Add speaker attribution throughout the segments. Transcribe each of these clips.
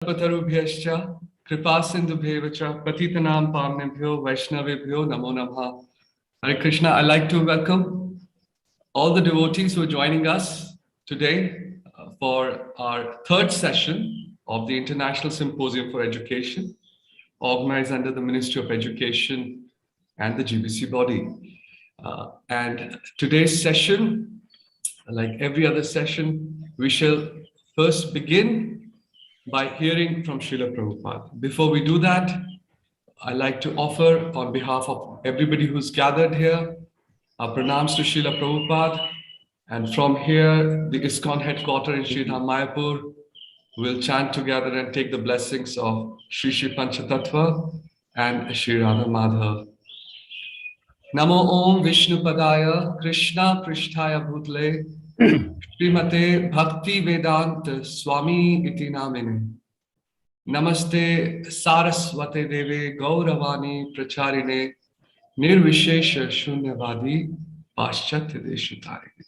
Speaker 1: Patarubhyascha Kripasindubhyevacha Patitanam Pamnebhyo Vaishnavebhyo Namo Namah. Hare Krishna. I'd like to welcome all the devotees who are joining us today for our third session of the International Symposium for Education, organized under the Ministry of Education and the GBC body. And today's session, like every other session, we shall first begin by hearing from Srila Prabhupada. Before we do that, I'd like to offer, on behalf of everybody who's gathered here, our pranams to Srila Prabhupada. And from here, the ISKCON headquarters in Sri Dham Mayapur, we'll chant together and take the blessings of Sri Sri Panchatattva and Sri Radha Madhav. Namo Om Vishnu Padaya Krishna Prishtaya Bhutle Srimate Bhakti Vedanta Swami Iti Namine Namaste Saraswate Deve Gauravani Pracharine Nirvishesha Shunyavadi Paschatya Deshutarine.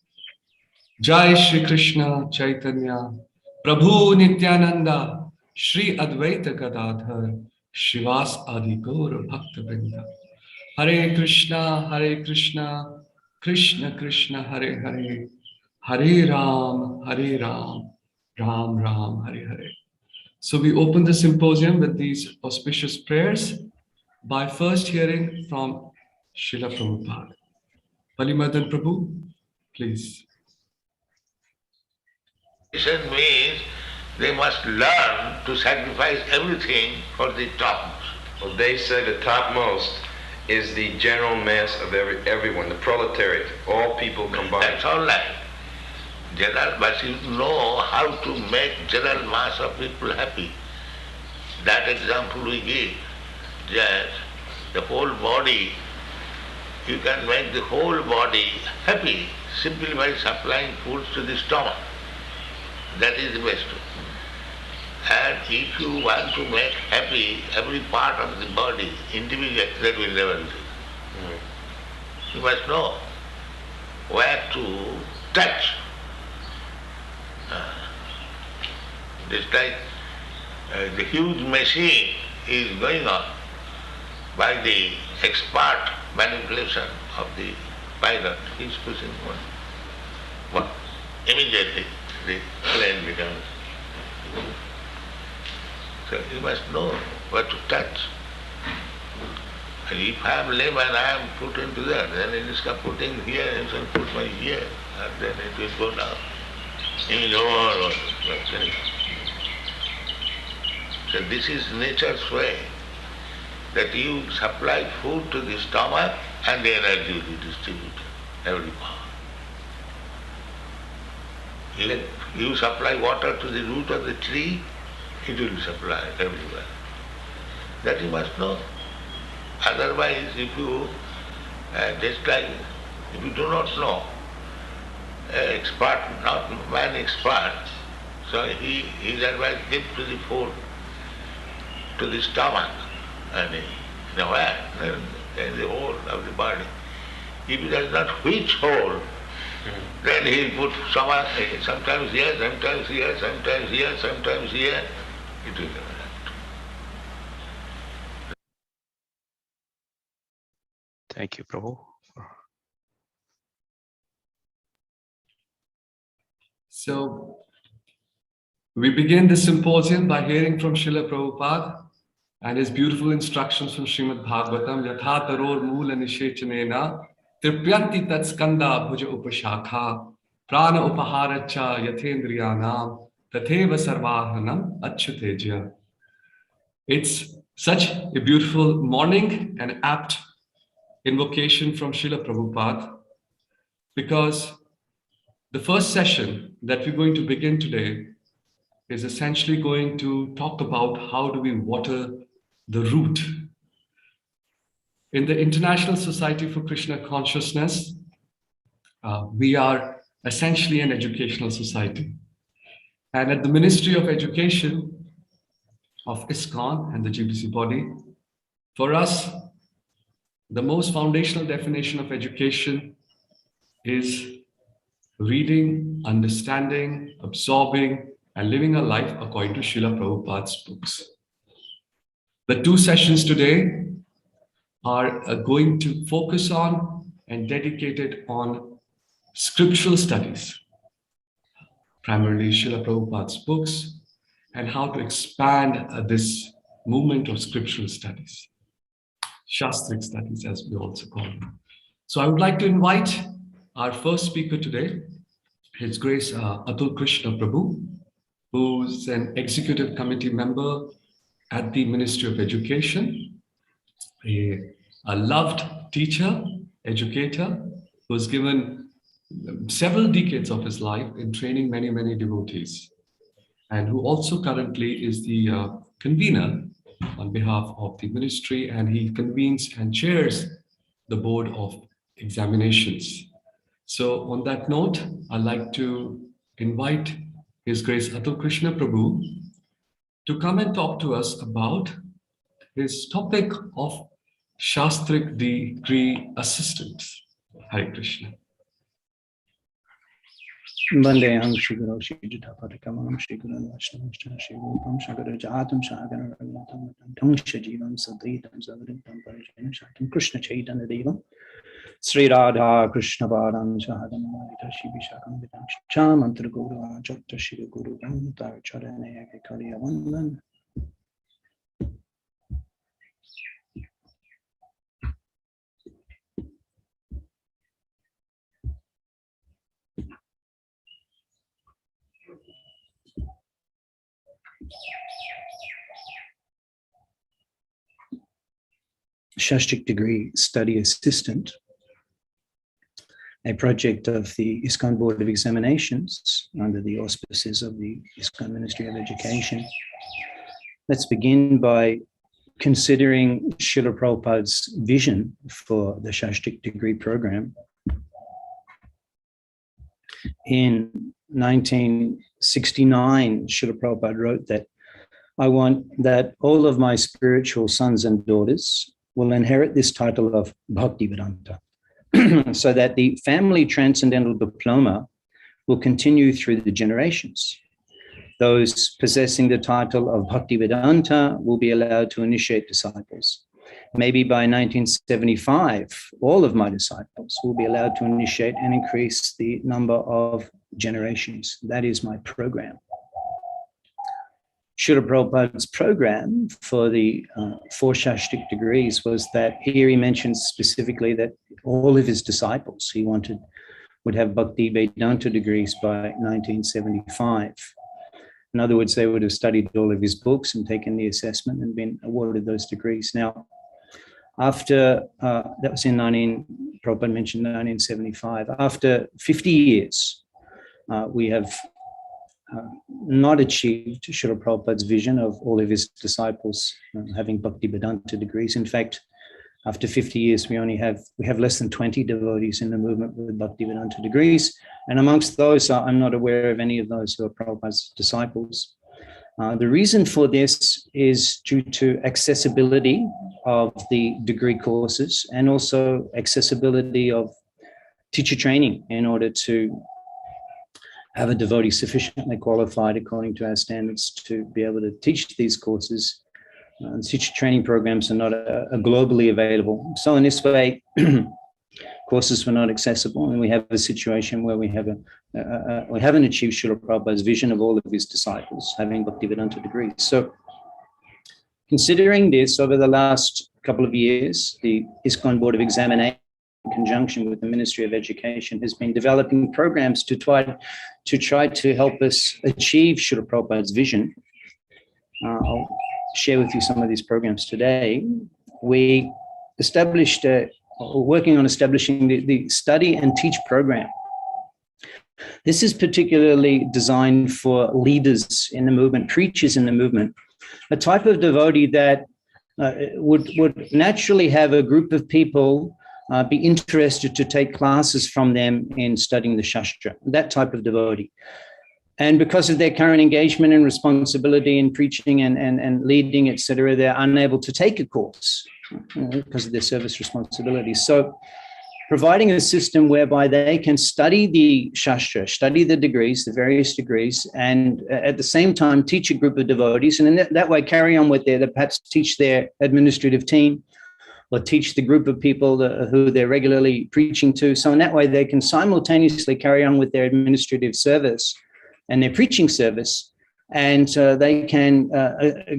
Speaker 1: Jai Shri Krishna Chaitanya Prabhu Nityananda Shri Advaita Gadadhar Shivas Adi Gaura Bhakta Vrinda. Hare Krishna Krishna Krishna Hare Hare Hare Ram, Ram Ram, Hare Hare. So we open the symposium with these auspicious prayers by first hearing from Srila Prabhupada. Palimadan Prabhu, please.
Speaker 2: It means they must learn to sacrifice everything for the topmost.
Speaker 3: Well, they say the topmost is the general mass of everyone, the proletariat, all people combined.
Speaker 2: That's all right. General, but you know how to make general mass of people happy. That example we give, that the whole body, you can make the whole body happy simply by supplying food to the stomach. That is the best. And if you want to make happy every part of the body, individually, that will never do. You must know where to touch. Just like the huge machine is going on by the expert manipulation of the pilot. He is pushing one. Immediately the plane becomes. So you must know where to touch. And if I am lame and I am put into that, then it is putting here and so put my here, and then it will go down. So this is nature's way, that you supply food to the stomach and the energy will be distributed, every part. You supply water to the root of the tree, it will be supplied everywhere. That you must know. Otherwise, if you, just like, if you do not know, expert, not man expert, so he is advised give to the food, to the stomach, and in a way, in the whole of the body. If he does not which hole, then he will put sometimes here, sometimes here, sometimes here, sometimes here. It will never happen.
Speaker 4: Thank you, Prabhu.
Speaker 1: So we begin the symposium by hearing from Srila Prabhupada and his beautiful instructions from Srimad Bhagavatam. Yatha taror moola nishechanena tripyanti tat skanda bhuja upashakha prana upaharacha yathendriyanam tatheva sarvahanam achyuteja. It's such a beautiful morning and apt invocation from Srila Prabhupada, because the first session that we're going to begin today is essentially going to talk about how do we water the root. In the International Society for Krishna Consciousness, we are essentially an educational society. And at the Ministry of Education of ISKCON and the GBC body, for us, the most foundational definition of education is reading, understanding, absorbing, and living a life according to Srila Prabhupada's books. The 2 sessions today are going to focus on and dedicated on scriptural studies, primarily Srila Prabhupada's books, and how to expand this movement of scriptural studies, Shastric studies as we also call them. So I would like to invite our first speaker today, His Grace Atul Krishna Prabhu, who is an executive committee member at the Ministry of Education, a loved teacher, educator, who has given several decades of his life in training many, many devotees, and who also currently is the convener on behalf of the ministry, and he convenes and chairs the board of examinations. So on that note, I'd like to invite His Grace Atul Krishna Prabhu to come and talk to us about his topic of Shastric degree assistants. Hare Krishna.
Speaker 4: Vandeham Shri Guru Shri Jitapatikamanam Shri Guru Vaishnava Shri Rupam Shagara Jatam Shagara Raghunatam Dhangsha Jivam Sadhitam Sadritam Parijana Shatam Krishna Chaitanya Devam Sri Radha Krishna Padam Shahadam Marita Shri Vishakam Vidam Chamantra Guru Ajata Shri Guru Ganta Charane Kaliya Vandan. Shastric Degree Study Assistant, a project of the ISKCON Board of Examinations under the auspices of the ISKCON Ministry of Education. Let's begin by considering Srila Prabhupada's vision for the Shastric Degree program. In 1969, Srila Prabhupada wrote that I want that all of my spiritual sons and daughters will inherit this title of Bhaktivedanta, so that the family transcendental diploma will continue through the generations. Those possessing the title of Bhaktivedanta will be allowed to initiate disciples. Maybe by 1975, all of my disciples will be allowed to initiate and increase the number of generations. That is my program. Srila Prabhupada's program for the 4 Shastric degrees was that here he mentions specifically that all of his disciples he wanted would have Bhakti Vedanta degrees by 1975. In other words, they would have studied all of his books and taken the assessment and been awarded those degrees. Now, after, that was in Prabhupada mentioned 1975, after 50 years, we have not achieved Srila Prabhupada's vision of all of his disciples having Bhakti Vedanta degrees. In fact, after 50 years, we have less than 20 devotees in the movement with Bhakti Vedanta degrees. And amongst those, I'm not aware of any of those who are Prabhupada's disciples. The reason for this is due to accessibility of the degree courses and also accessibility of teacher training in order to have a devotee sufficiently qualified according to our standards to be able to teach these courses. Teacher training programs are not globally available. So in this way, courses were not accessible, and we have a situation where we haven't achieved Srila Prabhupada's vision of all of his disciples having Bhaktivedanta degrees. So considering this, over the last couple of years, the ISKCON Board of Examination, in conjunction with the Ministry of Education, has been developing programs to try to help us achieve Srila Prabhupada's vision. I'll share with you some of these programs today. We established, working on establishing the study and teach program. This is particularly designed for leaders in the movement, preachers in the movement, a type of devotee that would naturally have a group of people be interested to take classes from them in studying the Shastra, that type of devotee. And because of their current engagement and responsibility in preaching and leading, etc., they're unable to take a course because of their service responsibilities. So providing a system whereby they can study the Shastra, study the degrees, the various degrees, and at the same time teach a group of devotees, and in that way carry on with perhaps teach their administrative team or teach the group of people who they're regularly preaching to. So in that way, they can simultaneously carry on with their administrative service and their preaching service, and they can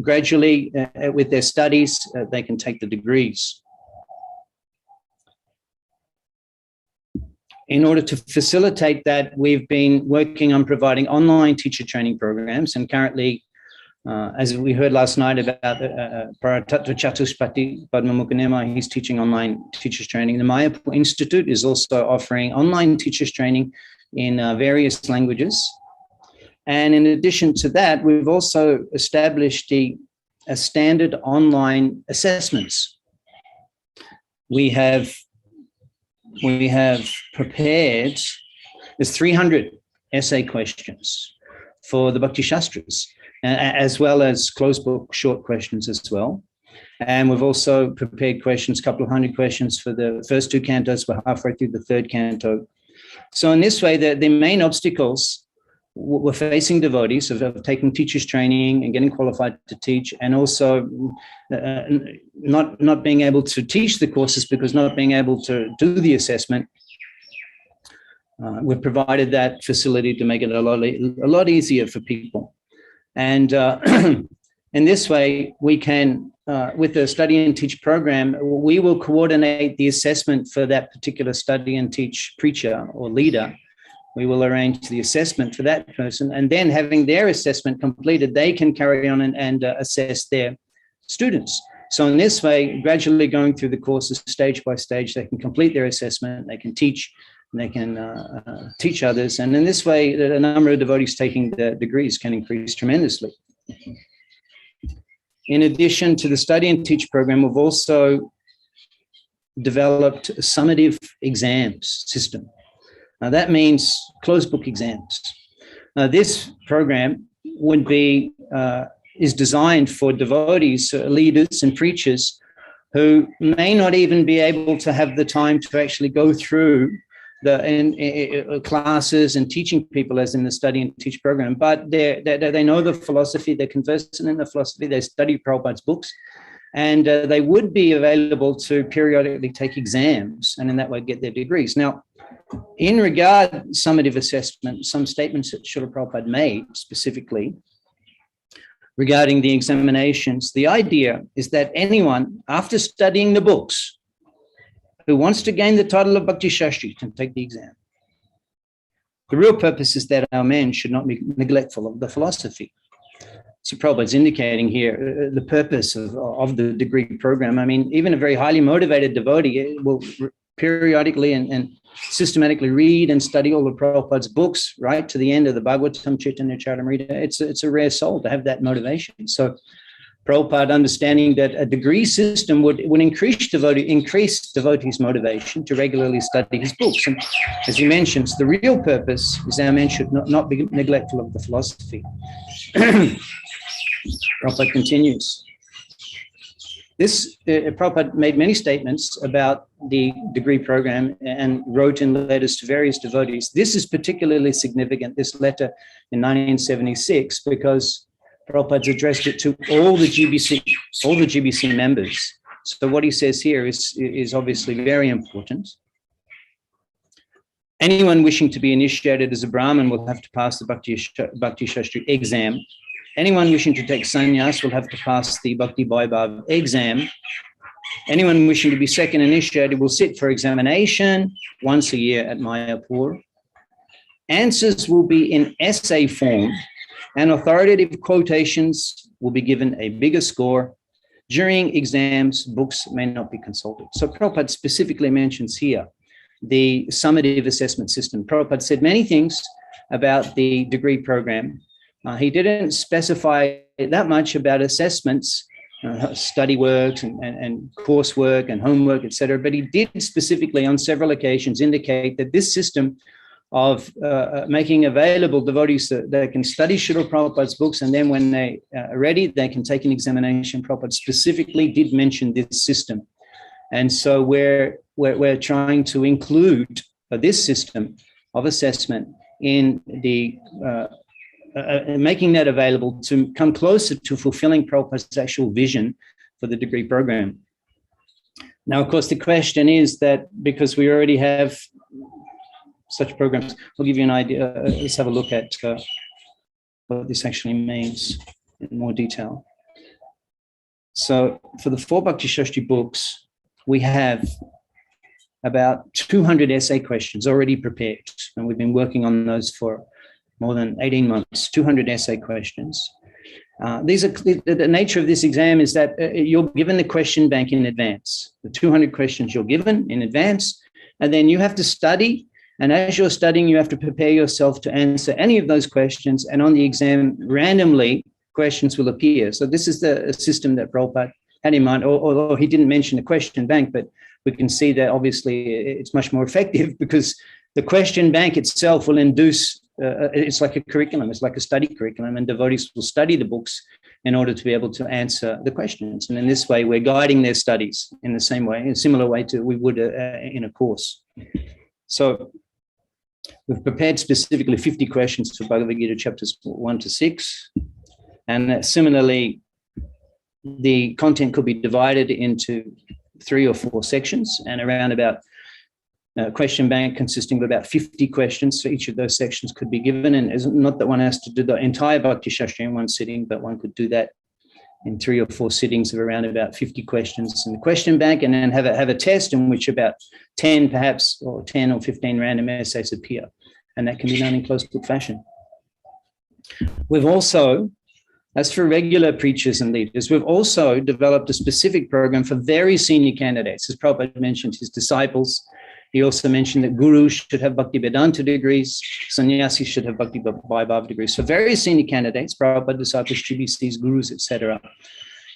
Speaker 4: gradually, with their studies, they can take the degrees. In order to facilitate that, we've been working on providing online teacher training programs, and currently, as we heard last night about Untitled Chapter Padma Mukanema, he's teaching online teachers training. The Manpower Institute is also offering online teachers training in various languages. And in addition to that, we've also established a standard online assessments. We have prepared, there's 300 essay questions for the Bhakti Shastras, as well as closed book short questions as well. And we've also prepared questions, a couple of hundred questions for the first two cantos. We're halfway through the third canto. So in this way, the main obstacles we're facing devotees of taking teachers training and getting qualified to teach, and also not being able to teach the courses because not being able to do the assessment. We've provided that facility to make it a lot easier for people. And in this way, we can, with the study and teach program, we will coordinate the assessment for that particular study and teach preacher or leader. We will arrange the assessment for that person, and then having their assessment completed, they can carry on and assess their students. So in this way, gradually going through the courses stage by stage, they can complete their assessment, they can teach, and they can teach others. And in this way, the number of devotees taking the degrees can increase tremendously. In addition to the study and teach program, we've also developed a summative exams system. Now that means closed book exams. This program would be is designed for devotees, leaders, and preachers who may not even be able to have the time to actually go through the classes and teaching people as in the study and teach program, but they know the philosophy, they're conversant in the philosophy, they study Prabhupada's books, and they would be available to periodically take exams and in that way get their degrees. Now, in regard summative assessment, some statements that Srila Prabhupada made specifically regarding the examinations, the idea is that anyone, after studying the books, who wants to gain the title of Bhakti Shastri can take the exam. The real purpose is that our men should not be neglectful of the philosophy. So Prabhupada's indicating here the purpose of the degree program. I mean, even a very highly motivated devotee will periodically and systematically read and study all of Prabhupada's books, right to the end of the Bhagavatam, Chaitanya Charitamrita. It's a rare soul to have that motivation. So Prabhupada, understanding that a degree system would increase devotees' motivation to regularly study his books. And as he mentions, the real purpose is our men should not be neglectful of the philosophy. Prabhupada continues. Prabhupada made many statements about the degree program and wrote in letters to various devotees. This is particularly significant, this letter in 1976, because Prabhupada's addressed it to all the GBC members. So what he says here is obviously very important. Anyone wishing to be initiated as a Brahmin will have to pass the Bhakti Shastri exam. Anyone wishing to take sannyas will have to pass the Bhakti Vaibhav exam. Anyone wishing to be second initiated will sit for examination once a year at Mayapur. Answers will be in essay form, and authoritative quotations will be given a bigger score. During exams, books may not be consulted. So Prabhupada specifically mentions here the summative assessment system. Prabhupada said many things about the degree program. He didn't specify that much about assessments, study works and coursework and homework, etc. But he did specifically on several occasions indicate that this system of making available devotees that they can study Srila Prabhupada's books, and then when they are ready, they can take an examination. Prabhupada specifically did mention this system. And so we're trying to include this system of assessment in the making that available to come closer to fulfilling Prabhupada's actual vision for the degree program. Now, of course, the question is that because we already have such programs, I'll give you an idea. Let's have a look at what this actually means in more detail. So for the 4 Bhakti Shastri books, we have about 200 essay questions already prepared, and we've been working on those for more than 18 months, 200 essay questions. These are the nature of this exam is that you're given the question bank in advance. The 200 questions you're given in advance, and then you have to study. And as you're studying, you have to prepare yourself to answer any of those questions. And on the exam, randomly, questions will appear. So this is the system that Prabhupada had in mind, although he didn't mention the question bank, but we can see that obviously it's much more effective because the question bank itself will induce, it's like a curriculum, it's like a study curriculum, and devotees will study the books in order to be able to answer the questions. And in this way, we're guiding their studies in the same way, in a similar way to we would in a course. So we've prepared specifically 50 questions for Bhagavad Gita chapters 1 to 6. And similarly, the content could be divided into 3 or 4 sections, and around about question bank consisting of about 50 questions for each of those sections could be given. And it's not that one has to do the entire Bhakti Shastri in one sitting, but one could do that in 3 or 4 sittings of around about 50 questions in the question bank, and then have a test in which about 10 perhaps, or 10 or 15 random essays appear. And that can be done in closed book fashion. We've also, as for regular preachers and leaders, we've also developed a specific program for very senior candidates. As Prabhupada mentioned, his disciples. He also mentioned that gurus should have Bhakti Vedanta degrees, sannyasis should have Bhakti Vaibhava degrees. So very senior candidates, Prabhupada disciples, GBCs, gurus, etc.,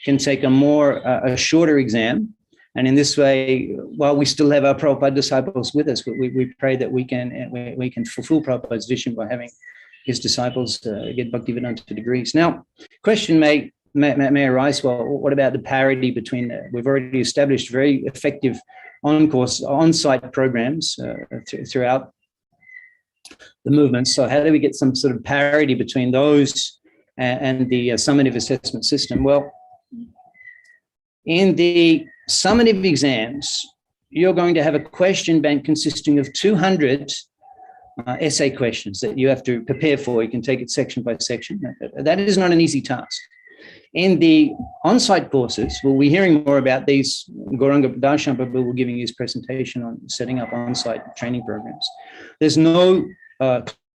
Speaker 4: can take a shorter exam. And in this way, while we still have our Prabhupada disciples with us, we pray that we can fulfill Prabhupada's vision by having his disciples get Bhakti Vedanta degrees. Now, question may arise, well, what about the parity between, we've already established very effective on-site programs throughout the movement. So how do we get some sort of parity between those and the summative assessment system? Well, in the summative exams, you're going to have a question bank consisting of 200 essay questions that you have to prepare for. You can take it section by section. That is not an easy task. In the on-site courses, we'll be hearing more about these. Gauranga Darshan Prabhu will be giving his presentation on setting up on-site training programs. There's no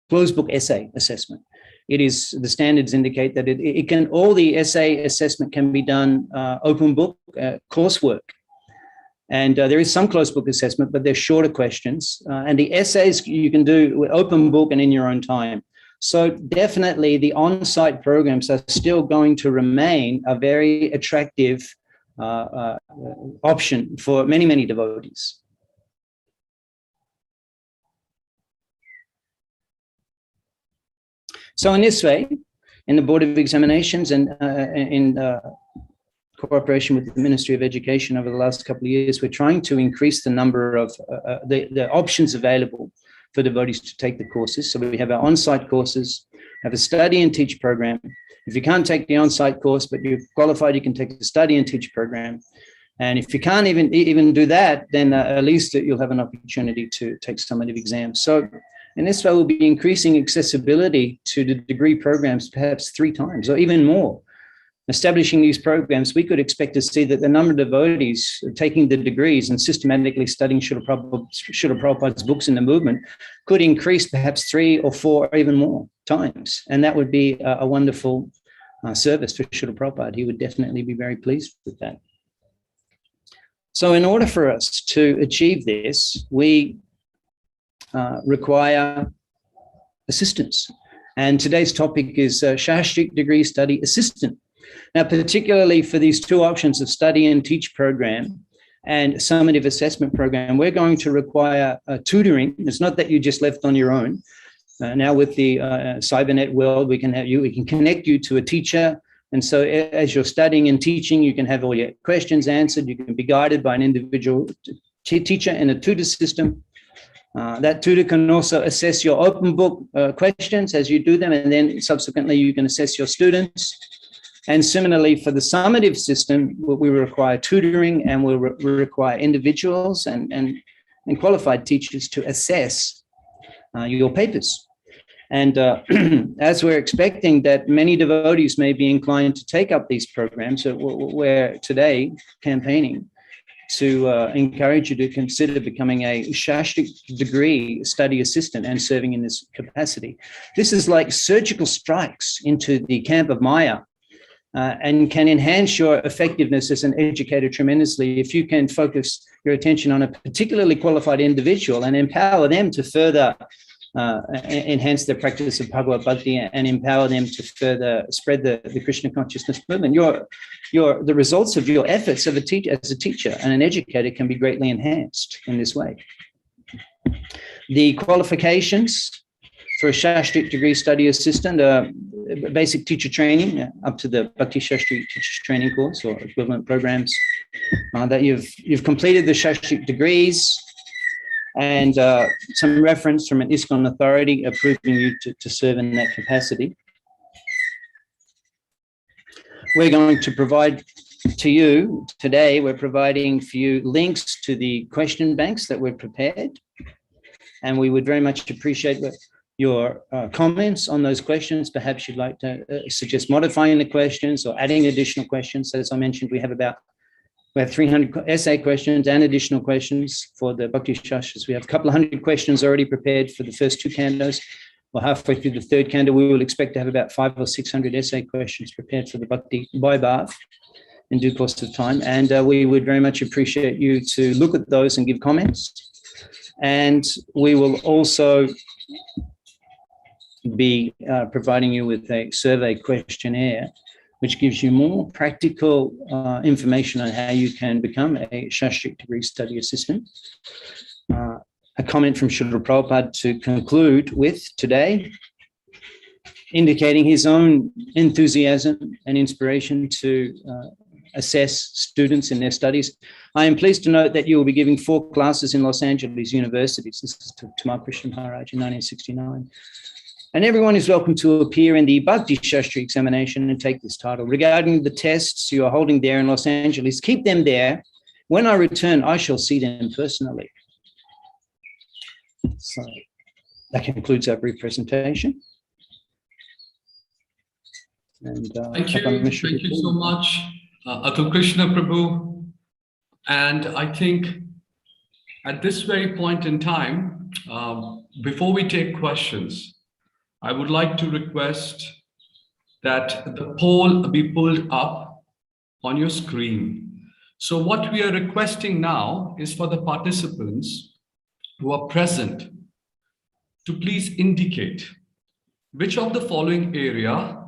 Speaker 4: closed book essay assessment. It is, the standards indicate that it can, all the essay assessment can be done open book coursework. And there is some closed book assessment, but they're shorter questions. And the essays you can do with open book and in your own time. So definitely the on-site programs are still going to remain a very attractive option for many, many devotees. So in this way, in the Board of Examinations and in cooperation with the Ministry of Education over the last couple of years, we're trying to increase the number of the options available for devotees to take the courses. So we have our on-site courses, have a study and teach program. If you can't take the on-site course, but you're qualified, you can take the study and teach program. And if you can't even do that, then at least you'll have an opportunity to take summative exams. So in this way, we'll be increasing accessibility to the degree programs perhaps 3 times or even more. Establishing these programs, we could expect to see that the number of devotees taking the degrees and systematically studying Srila Prabhupada's books in the movement could increase perhaps 3 or 4 or even more times. And that would be a wonderful service for Srila Prabhupada. He would definitely be very pleased with that. So in order for us to achieve this, we require assistance. And today's topic is Shastric Degree Study Assistant. Now, particularly for these 2 options of study and teach program and summative assessment program, we're going to require tutoring. It's not that you just left on your own. Now with the CyberNet world, we can connect you to a teacher And so as you're studying and teaching, you can have all your questions answered. You can be guided by an individual teacher in a tutor system. That tutor can also assess your open book questions as you do them, and then subsequently you can assess your students. And similarly, for the summative system, we require tutoring, and we require individuals and qualified teachers to assess your papers. And as we're expecting that many devotees may be inclined to take up these programs, we're today campaigning to encourage you to consider becoming a Shastic degree study assistant and serving in this capacity. This is like surgical strikes into the camp of Maya, and can enhance your effectiveness as an educator tremendously if you can focus your attention on a particularly qualified individual and empower them to further enhance their practice of Bhagavad Bhakti and empower them to further spread the Krishna consciousness movement. The results of your efforts as a teacher and an educator can be greatly enhanced in this way. The qualifications for a Shastri degree study assistant, basic teacher training up to the Bhakti Shastri teacher training course or equivalent programs, that you've completed the Shastri degrees, and some reference from an ISKCON authority approving you to serve in that capacity. We're going to provide to you today, we're providing for you links to the question banks that we've prepared, and we would very much appreciate your comments on those questions. Perhaps you'd like to suggest modifying the questions or adding additional questions. As I mentioned, we have 300 essay questions and additional questions for the Bhakti Shastras. We have a couple of hundred questions already prepared for the first two cantos. Well, halfway through the third canto, we will expect to have about 500 or 600 essay questions prepared for the Bhakti Vaibhav in due course of time. And we would very much appreciate you to look at those and give comments. And we will also be providing you with a survey questionnaire, which gives you more practical information on how you can become a Shastri degree study assistant. A comment from Srila Prabhupada to conclude with today, indicating his own enthusiasm and inspiration to assess students in their studies. I am pleased to note that you will be giving 4 classes in Los Angeles universities. This is to Tamar Krishna Maharaj in 1969. And everyone is welcome to appear in the Bhakti Shastri examination and take this title. Regarding the tests you are holding there in Los Angeles, keep them there. When I return, I shall see them personally. So that concludes our brief presentation. And,
Speaker 1: thank you so much, Atul Krishna Prabhu. And I think at this very point in time, before we take questions, I would like to request that the poll be pulled up on your screen. So what we are requesting now is for the participants who are present to please indicate which of the following area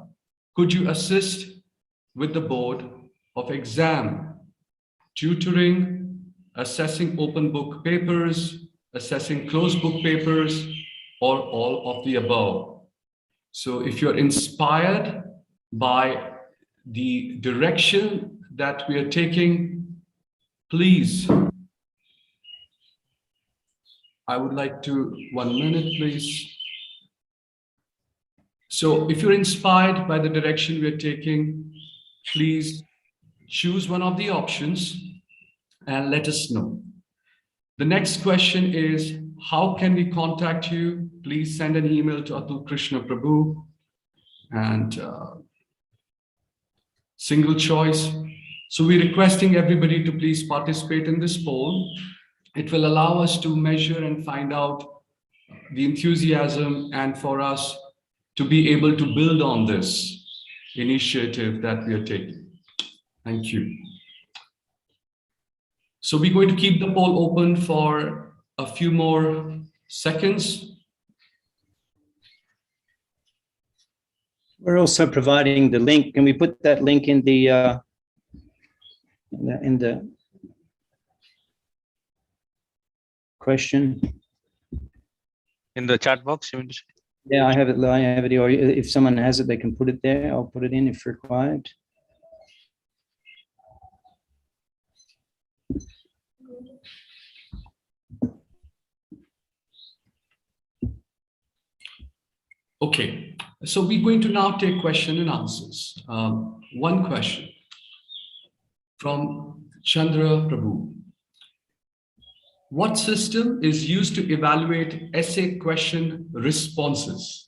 Speaker 1: could you assist with the board of exam: tutoring, assessing open book papers, assessing closed book papers, or all of the above. So if you're inspired by the direction that we are taking, please, I would like to, 1 minute, please. So if you're inspired by the direction we're taking, please choose one of the options and let us know. The next question is, how can we contact you? Please send an email to Atul Krishna Prabhu and single choice. So we're requesting everybody to please participate in this poll. It will allow us to measure and find out the enthusiasm and for us to be able to build on this initiative that we are taking. Thank you. So we're going to keep the poll open for a few more seconds.
Speaker 4: We're also providing the link. Can we put that link in the question?
Speaker 5: In the chat box, you mean to say?
Speaker 4: Yeah, I have it. I have it. Or if someone has it, they can put it there. I'll put it in if required.
Speaker 1: Okay, so we're going to now take question and answers. One question from Chandra Prabhu. What system is used to evaluate essay question responses?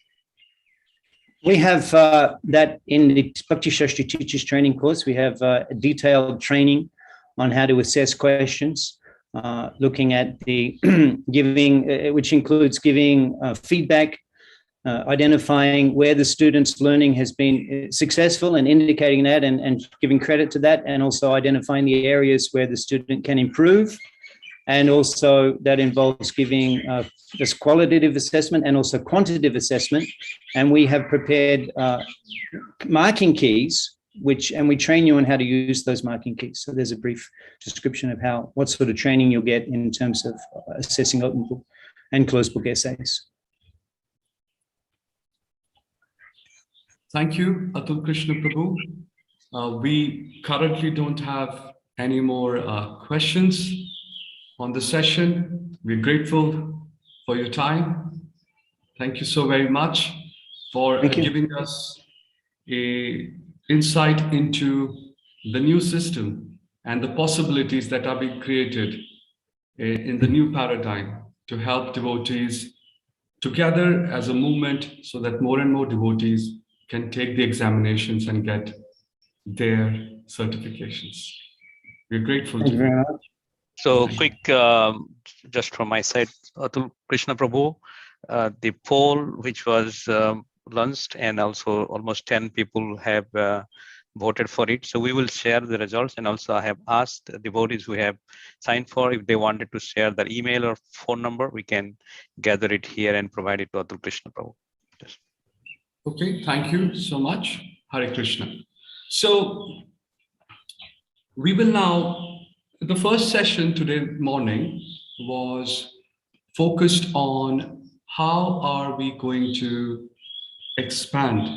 Speaker 4: We have that in the Bhakti Shastri Teachers Training course. We have a detailed training on how to assess questions, looking at the giving, which includes giving feedback, identifying where the student's learning has been successful and indicating that and giving credit to that, and also identifying the areas where the student can improve. And also that involves giving this qualitative assessment and also quantitative assessment. And we have prepared marking keys, and we train you on how to use those marking keys. So there's a brief description of what sort of training you'll get in terms of assessing open book and closed book essays.
Speaker 1: Thank you, Atul Krishna Prabhu. We currently don't have any more questions on the session. We're grateful for your time. Thank you so very much for giving us an insight into the new system and the possibilities that are being created in the new paradigm to help devotees together as a movement so that more and more devotees can take the examinations and get their certifications. We're grateful to you.
Speaker 4: Very much.
Speaker 5: So quick, just from my side, Atul Krishna Prabhu, the poll which was launched, and also almost 10 people have voted for it. So we will share the results, and also I have asked the devotees who have signed for, if they wanted to share their email or phone number, we can gather it here and provide it to Atul Krishna Prabhu. Yes.
Speaker 1: Okay, thank you so much, Hare Krishna. So we will now, the first session today morning was focused on how are we going to expand.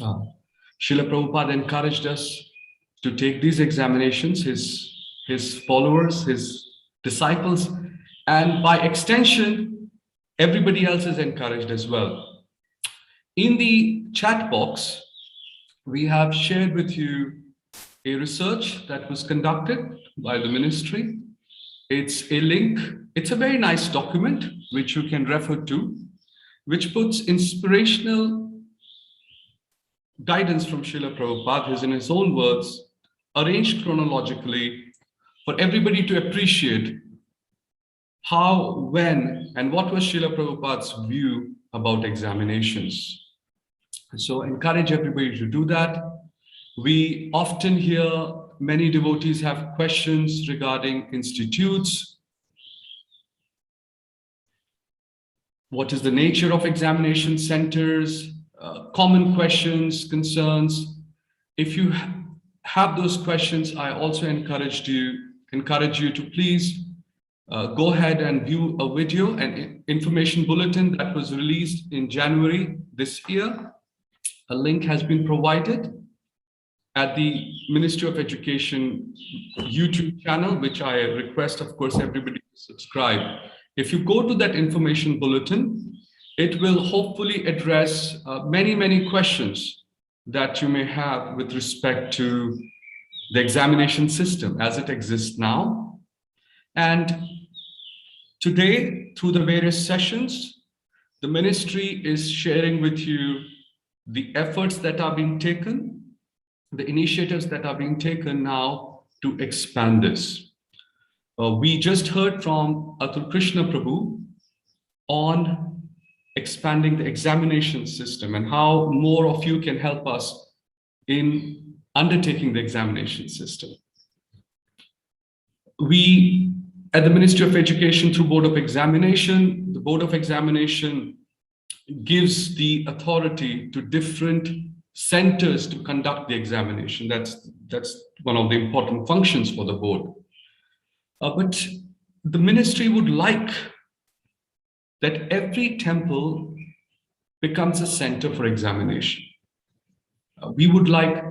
Speaker 1: Srila Prabhupada encouraged us to take these examinations, his followers, his disciples, and by extension, everybody else is encouraged as well. In the chat box, we have shared with you a research that was conducted by the ministry. It's a link. It's a very nice document which you can refer to, which puts inspirational guidance from Srila Prabhupada, in his own words, arranged chronologically for everybody to appreciate how, when, and what was Srila Prabhupada's view about examinations. So encourage everybody to do that. We often hear many devotees have questions regarding institutes. What is the nature of examination centers? Common questions, concerns. If you have those questions, I also encourage you to please go ahead and view a video and information bulletin that was released in January this year. A link has been provided at the Ministry of Education YouTube channel, which I request, of course, everybody to subscribe. If you go to that information bulletin, it will hopefully address many questions that you may have with respect to the examination system as it exists now. And today, through the various sessions, the ministry is sharing with you the efforts that are being taken, the initiatives that are being taken now to expand this. We just heard from Atul Krishna Prabhu on expanding the examination system and how more of you can help us in undertaking the examination system. We, at the Ministry of Education, through Board of Examination, the Board of Examination gives the authority to different centers to conduct the examination. That's one of the important functions for the board. But the ministry would like that every temple becomes a center for examination. We would like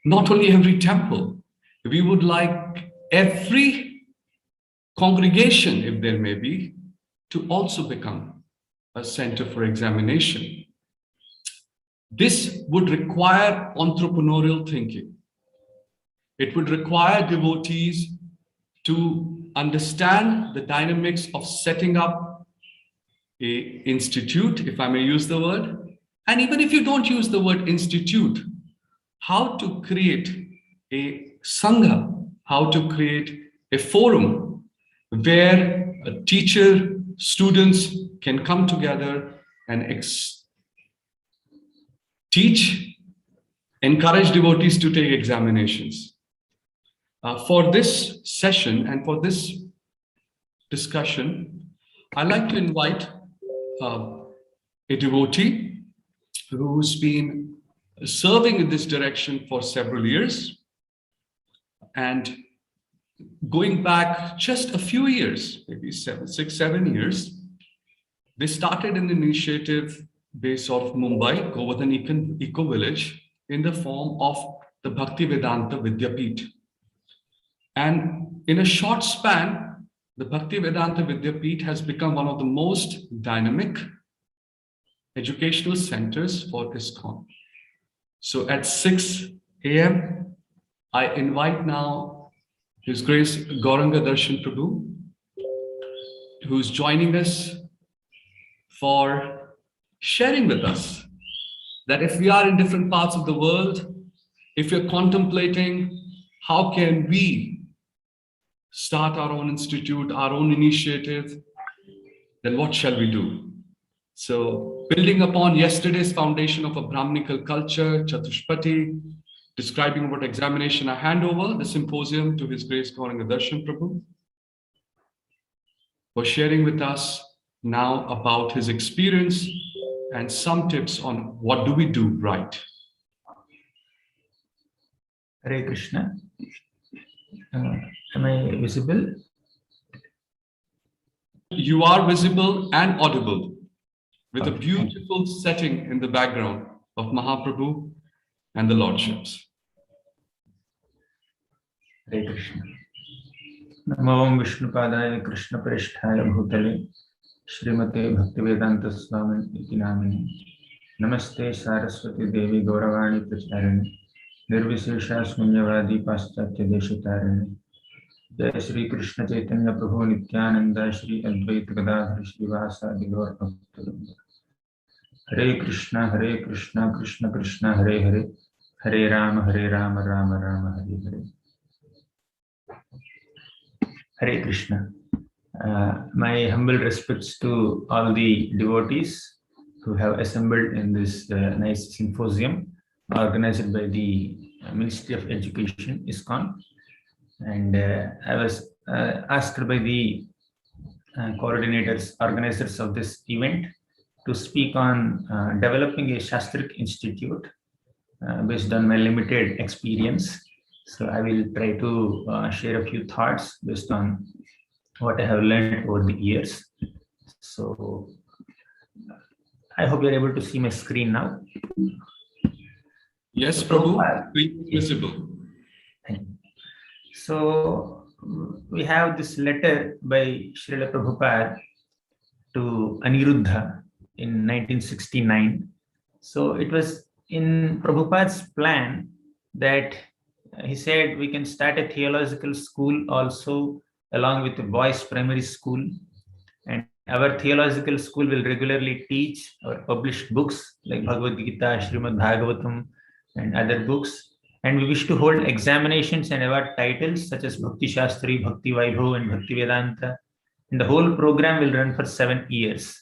Speaker 1: not only every temple, we would like every congregation, if there may be, to also become a center for examination. This would require entrepreneurial thinking. It would require devotees to understand the dynamics of setting up an institute, if I may use the word. And even if you don't use the word institute, how to create a sangha, how to create a forum where a teacher, students can come together and teach, encourage devotees to take examinations. For this session and for this discussion, I'd like to invite a devotee who's been serving in this direction for several years. And going back just a few years, maybe 6, 7 years, they started an initiative based out of Mumbai, Govardhan Eco Village, in the form of the Bhaktivedanta Vidyapith. And in a short span, the Bhaktivedanta Vidyapith has become one of the most dynamic educational centers for ISKCON. So at 6 a.m., I invite now His Grace Gauranga Darshan Prabhu, who's joining us for sharing with us that if we are in different parts of the world, if you're contemplating how can we start our own institute, our own initiative, then what shall we do? So building upon yesterday's foundation of a Brahminical culture, Chatushpati, describing what examination, I hand over the symposium to His Grace Gauranga Darshan Prabhu for sharing with us now about his experience and some tips on what do we do right.
Speaker 6: Hare Krishna. Am I visible?
Speaker 1: You are visible and audible with a beautiful setting in the background of Mahaprabhu and the Lordships.
Speaker 6: Hare Krishna. Namo Vishnupadaya Krishna Prishthaya Bhutale Srimate Bhaktivedanta Swami Iti Namine Namaste Saraswati Devi Gauravani Pracharane Nirvisesha Sunyavadi Paschatya Deshatarane Jai Shri Krishna Chaitanya Prabhu Nityananda Shri Advaita Gadadhara Srivasa Gaur Bhaktivinoda. Hare Krishna Krishna Krishna Hare Hare Hare Rama Rama Rama Hare Hare. Hare Krishna. My humble respects to all the devotees who have assembled in this nice symposium organized by the Ministry of Education, ISKCON. And I was asked by the coordinators, organizers of this event to speak on developing a Shastric institute based on my limited experience. So I will try to share a few thoughts based on what I have learned over the years. So I hope you're able to see my screen now.
Speaker 1: Yes, Prabhu, visible.
Speaker 6: Thank you. So we have this letter by Srila Prabhupada to Aniruddha in 1969. So it was in Prabhupada's plan that he said we can start a theological school also along with a boys' primary school, and our theological school will regularly teach our published books like Bhagavad Gita, Srimad Bhagavatam, and other books. And we wish to hold examinations and award titles such as Bhakti Shastri, Bhakti Vaibhav, and Bhakti Vedanta. And the whole program will run for 7 years.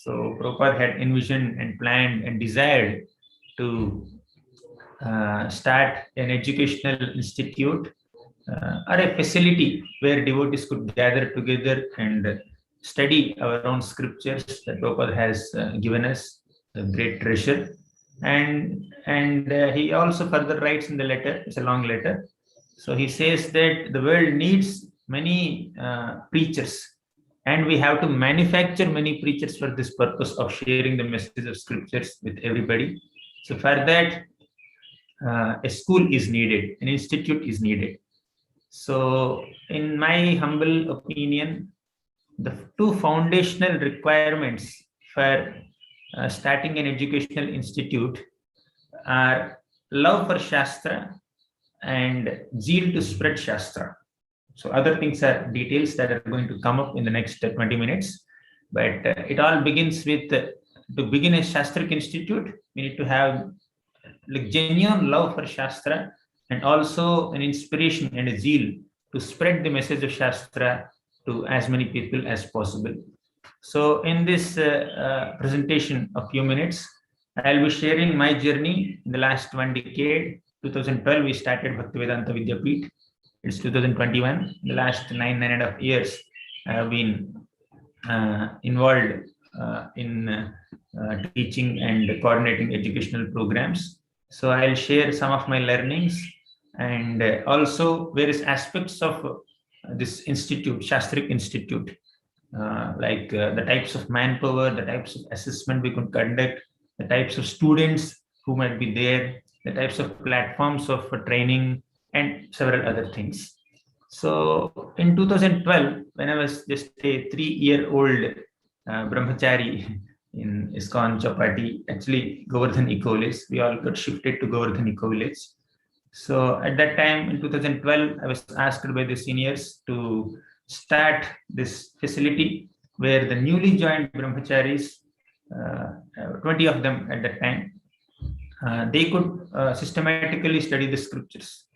Speaker 6: So Prabhupada had envisioned and planned and desired to start an educational institute or a facility where devotees could gather together and study our own scriptures that Prabhupada has given us, a great treasure. And he also further writes in the letter, it's a long letter. So he says that the world needs many preachers And we have to manufacture many preachers for this purpose of sharing the message of scriptures with everybody. So for that, a school is needed, an institute is needed. So in my humble opinion, the two foundational requirements for starting an educational institute are love for Shastra and zeal to spread Shastra. So other things are details that are going to come up in the next 20 minutes. But it all begins with, to begin a Shastric institute, we need to have like genuine love for Shastra and also an inspiration and a zeal to spread the message of Shastra to as many people as possible. So in this presentation of few minutes, I'll be sharing my journey in the last 1 decade. 2012, we started Bhaktivedanta Vidyapeeth. It's 2021. The last 9.5 years, I have been involved in teaching and coordinating educational programs. So I'll share some of my learnings and also various aspects of this institute, Shastric Institute, like the types of manpower, the types of assessment we could conduct, the types of students who might be there, the types of platforms of training, and several other things. So in 2012, when I was just a 3-year-old brahmachari in ISKCON Chapati, actually Govardhan College, we all got shifted to Govardhan College. So at that time in 2012, I was asked by the seniors to start this facility where the newly joined brahmacharis, 20 of them at that time, they could systematically study the scriptures.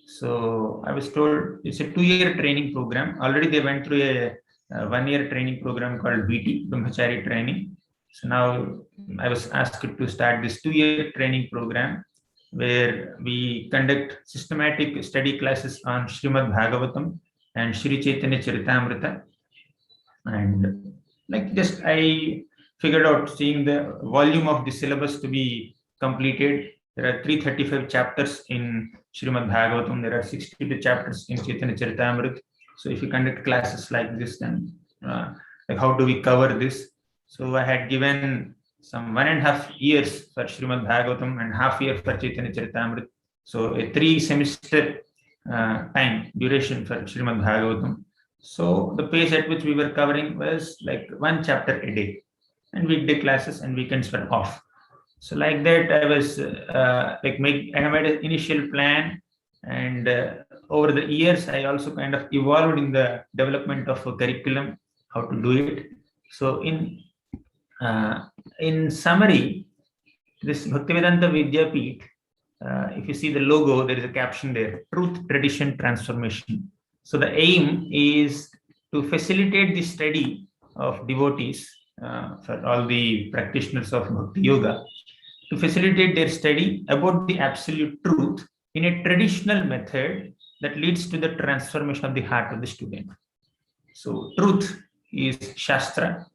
Speaker 6: So I was told it's a 2-year training program. Already they went through a 1-year training program called BT, Brahmachari training. So now I was asked to start this 2-year training program where we conduct systematic study classes on Srimad Bhagavatam and Shri Chaitanya Charitamrita. And like just I figured out, seeing the volume of the syllabus to be completed, there are 335 chapters in Srimad Bhagavatam, there are 62 chapters in Chaitanya Charitamrita. So if you conduct classes like this, then like how do we cover this? So I had given some 1.5 years for Srimad Bhagavatam and half year for Chaitanya Charitamrita. So a 3-semester time duration for Srimad Bhagavatam. So the pace at which we were covering was like 1 chapter a day, and weekday classes and weekends were off. So like that, I was I have made an initial plan, and over the years, I also kind of evolved in the development of a curriculum, how to do it. So in summary, this Bhaktivedanta Vidyapeeth, if you see the logo, there is a caption there: Truth, Tradition, Transformation. So the aim is to facilitate the study of devotees for all the practitioners of Bhakti Yoga, to facilitate their study about the absolute truth in a traditional method that leads to the transformation of the heart of the student. So truth is Shastra.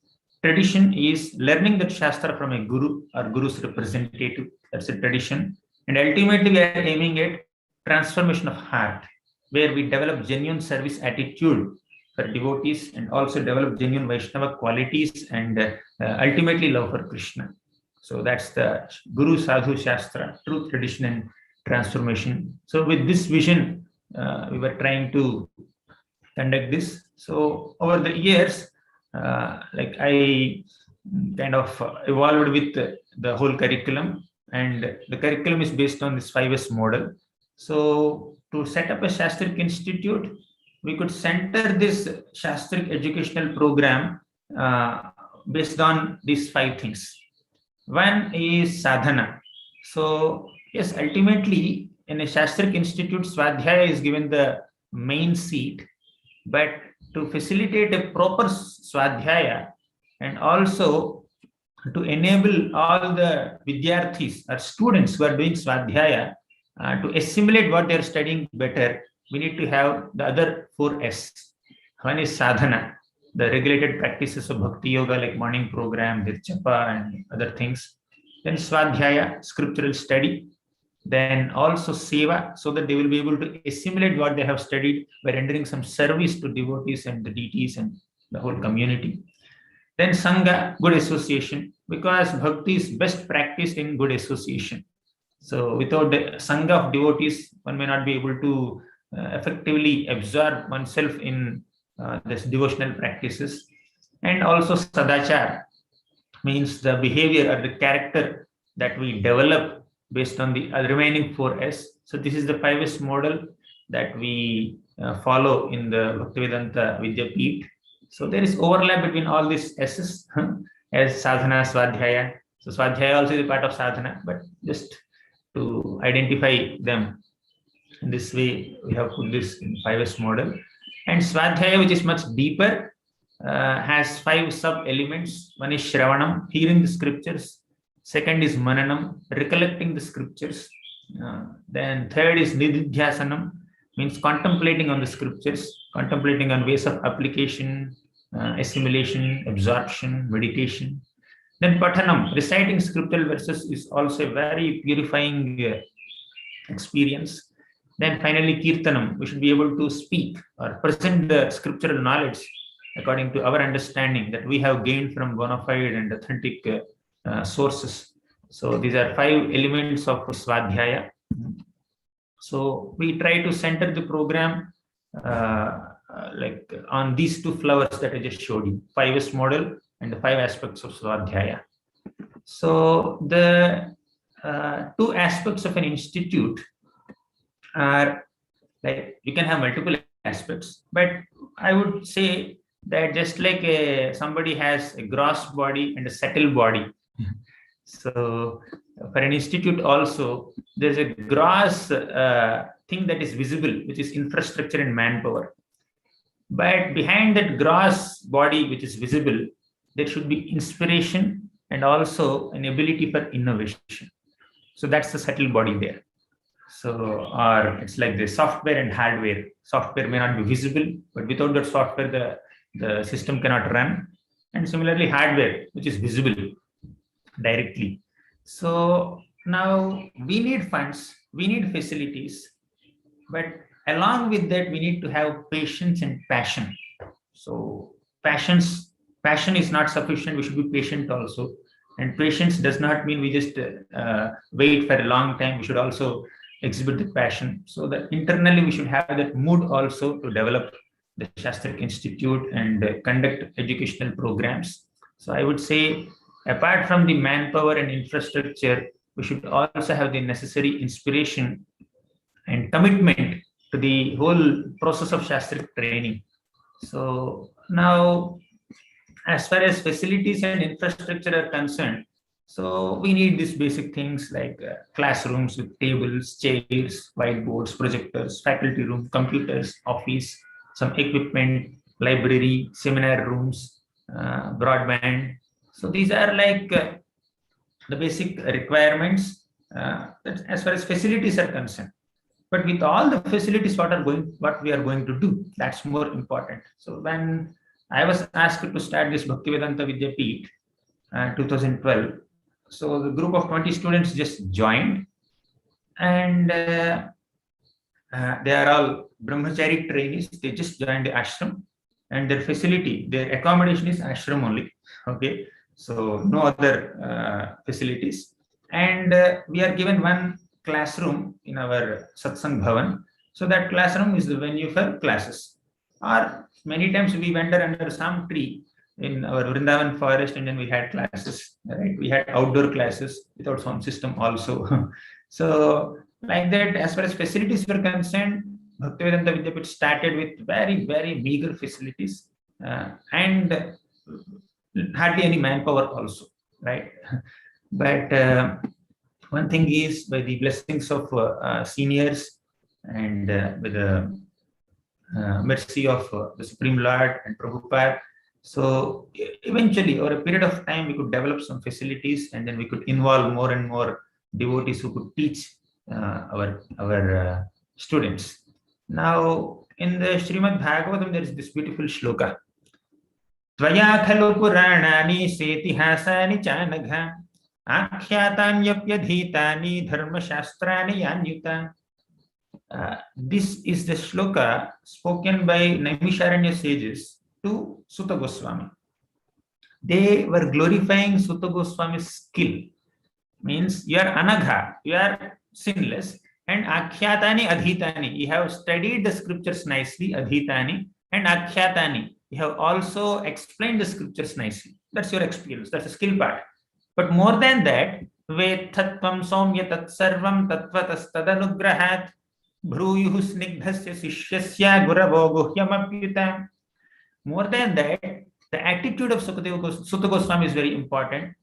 Speaker 6: Tradition is learning that Shastra from a guru or guru's representative. That's a tradition. And ultimately, we are aiming at transformation of heart, where we develop genuine service attitude for devotees and also develop genuine Vaishnava qualities and ultimately love for Krishna. So that's the Guru Sadhu Shastra, truth, tradition, and transformation. So with this vision, we were trying to conduct this. So over the years, like I kind of evolved with the whole curriculum, and the curriculum is based on this 5S model. So to set up a Shastric Institute, we could center this Shastric educational program based on these 5 things. One is sadhana. So yes, ultimately in a Shastric Institute, Swadhyaya is given the main seat, but to facilitate a proper Swadhyaya and also to enable all the Vidyarthis or students who are doing Swadhyaya to assimilate what they are studying better, we need to have the other 4 S. One is sadhana, the regulated practices of Bhakti Yoga like morning program, Dirchapa and other things. Then Swadhyaya, scriptural study. Then also Seva, so that they will be able to assimilate what they have studied by rendering some service to devotees and the deities and the whole community. Then Sangha, good association, because bhakti is best practiced in good association. So without the Sangha of devotees, one may not be able to effectively absorb oneself in this devotional practices. And also Sadachar, means the behavior or the character that we develop based on the remaining 4S. So this is the 5S model that we follow in the Bhaktivedanta Vidyapeeth. So there is overlap between all these S's as sadhana, swadhyaya. So swadhyaya also is a part of sadhana, but just to identify them in this way, we have put this in 5S model. And swadhyaya, which is much deeper, has 5 sub-elements. One is Shravanam, hearing the scriptures. Second is Mananam, recollecting the scriptures. Then third is Nididhyasanam, means contemplating on the scriptures, contemplating on ways of application, assimilation, absorption, meditation. Then Pathanam, reciting scriptural verses is also a very purifying experience. Then finally Kirtanam, we should be able to speak or present the scriptural knowledge according to our understanding that we have gained from bona fide and authentic sources. So these are 5 elements of Swadhyaya. So we try to center the program like on these 2 flowers that I just showed you, 5S model and the 5 aspects of Swadhyaya. So the 2 aspects of an institute are, like, you can have multiple aspects, but I would say that just like somebody has a gross body and a subtle body. So for an institute also, there's a gross thing that is visible, which is infrastructure and manpower. But behind that gross body, which is visible, there should be inspiration and also an ability for innovation. So that's the subtle body there. So, or it's like the software and hardware. Software may not be visible, but without that software, the system cannot run. And similarly, hardware, which is visible directly. So now we need funds, we need facilities, but along with that, we need to have patience and passion. So passion is not sufficient. We should be patient also. And patience does not mean we just wait for a long time. We should also exhibit the passion. So that internally we should have that mood also to develop the Shastric Institute and conduct educational programs. So I would say, apart from the manpower and infrastructure, we should also have the necessary inspiration and commitment to the whole process of Shastric training. So now, as far as facilities and infrastructure are concerned, so we need these basic things like classrooms with tables, chairs, whiteboards, projectors, faculty room, computers, office, some equipment, library, seminar rooms, broadband. So these are like the basic requirements as far as facilities are concerned. But with all the facilities, what we are going to do, that's more important. So when I was asked to start this Bhaktivedanta Vidyapeeth 2012, so the group of 20 students just joined, and they are all brahmachari trainees. They just joined the ashram, and their facility, their accommodation is ashram only. Okay, so no other facilities, and we are given one classroom in our satsang bhavan. So that classroom is the venue for classes. Or many times we went under some tree in our Vrindavan forest, and then we had classes, right? We had outdoor classes without sound system also. So like that, as far as facilities were concerned, Bhaktivedanta Vidyapeeth started with very, very meager facilities and hardly any manpower also, right? But one thing is, by the blessings of seniors and with the mercy of the Supreme Lord and Prabhupada, so eventually, over a period of time, we could develop some facilities, and then we could involve more and more devotees who could teach our students. Now, in the Srimad Bhagavatam, there is this beautiful shloka. Tvaya khalu puranani setihasani chanagha akhyatanyapyadhitani dharma shastrani yanyuta. This is the shloka spoken by Naimisharanya sages to Sutta Goswami. They were glorifying Sutta Goswami's skill. Means you are anagha, you are sinless, and akhyatani adhitani, you have studied the scriptures nicely, adhitani, and akhyatani, you have also explained the scriptures nicely. That's your experience, that's the skill part. But more than that, vethatvam saumya tatsarvam tattvatas tadanugrahat bhruyuh snigdhasya sishyasya guravo guhyamapyutam. More than that, the attitude of Sutta Goswami is very important.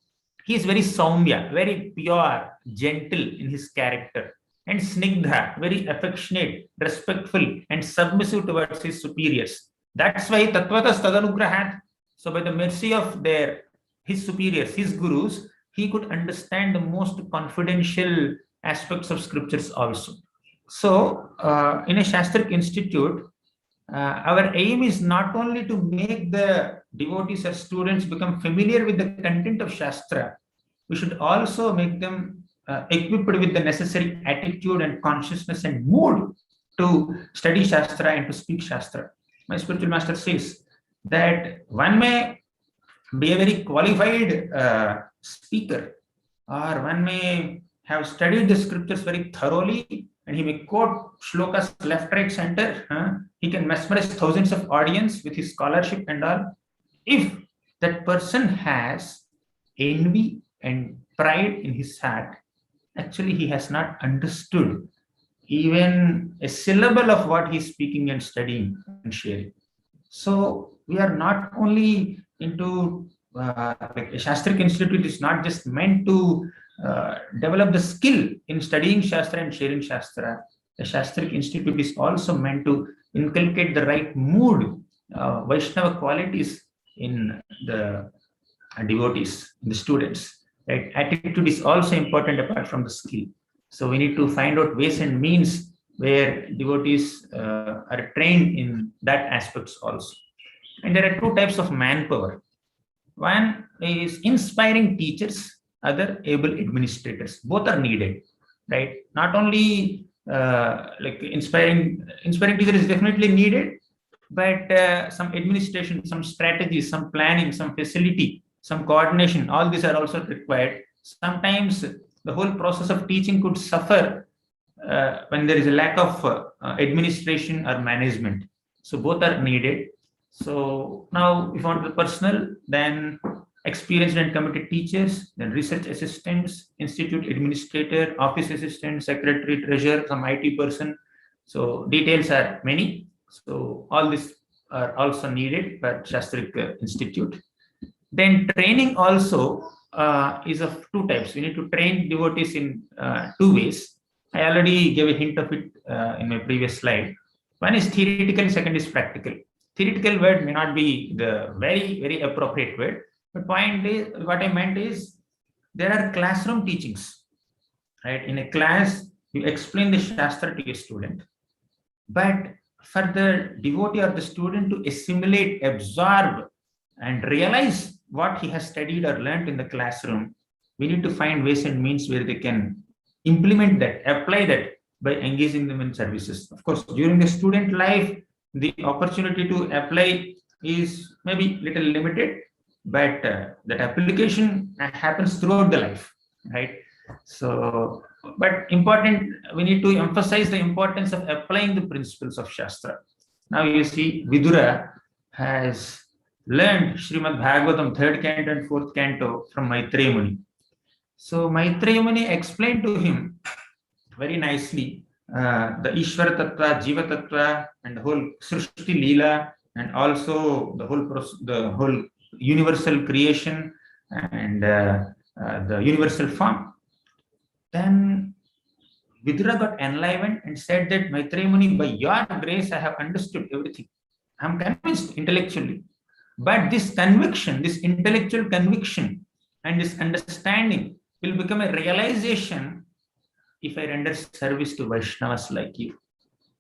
Speaker 6: He is very saumya, very pure, gentle in his character, and snigdha, very affectionate, respectful, and submissive towards his superiors. That's why tattvatas tadanugrahat. So by the mercy of his superiors, his gurus, he could understand the most confidential aspects of scriptures also. So in a Shastric institute, our aim is not only to make the devotees or students become familiar with the content of Shastra, we should also make them equipped with the necessary attitude and consciousness and mood to study Shastra and to speak Shastra. My spiritual master says that one may be a very qualified speaker, or one may have studied the scriptures very thoroughly, and he may quote shlokas left, right, center. He can mesmerize thousands of audience with his scholarship and all. If that person has envy and pride in his heart, actually he has not understood even a syllable of what he is speaking and studying and sharing. So we are not only into like a Shastric institute is not just meant to develop the skill in studying Shastra and sharing Shastra. The Shastric institute is also meant to inculcate the right mood, Vaishnava qualities in the devotees, in the students. Right? Attitude is also important apart from the skill. So we need to find out ways and means where devotees are trained in that aspects also. And there are two types of manpower. One is inspiring teachers, other able administrators. Both are needed, right? Not only like inspiring teacher is definitely needed, but some administration, some strategies, some planning, some facility, some coordination, all these are also required. Sometimes the whole process of teaching could suffer when there is a lack of administration or management. So both are needed. So now if you want the personal, then experienced and committed teachers, then research assistants, institute administrator, office assistant, secretary, treasurer, some IT person. So details are many. So all these are also needed for Shastric Institute. Then training also is of two types. We need to train devotees in two ways. I already gave a hint of it in my previous slide. One is theoretical, second is practical. Theoretical word may not be the very, very appropriate word, but point is, what I meant is there are classroom teachings, right? In a class, you explain the Shastra to a student, but for the devotee or the student to assimilate, absorb, and realize what he has studied or learned in the classroom, we need to find ways and means where they can implement that, apply that by engaging them in services. Of course, during the student life, the opportunity to apply is maybe little limited, but that application happens throughout the life, right? So, but important, we need to emphasize the importance of applying the principles of Shastra. Now you see, Vidura has learned Srimad Bhagavatam 3rd canto and 4th canto from Maitreya Muni. So Maitreya Muni explained to him very nicely the Ishvara Tattva, Jiva Tattva, and the whole Srishti Leela, and also the whole universal creation and the universal form. Then Vidura got enlivened and said that Maitreya Muni, by your grace, I have understood everything. I am convinced intellectually. But this conviction, this intellectual conviction and this understanding will become a realization if I render service to Vaishnavas like you.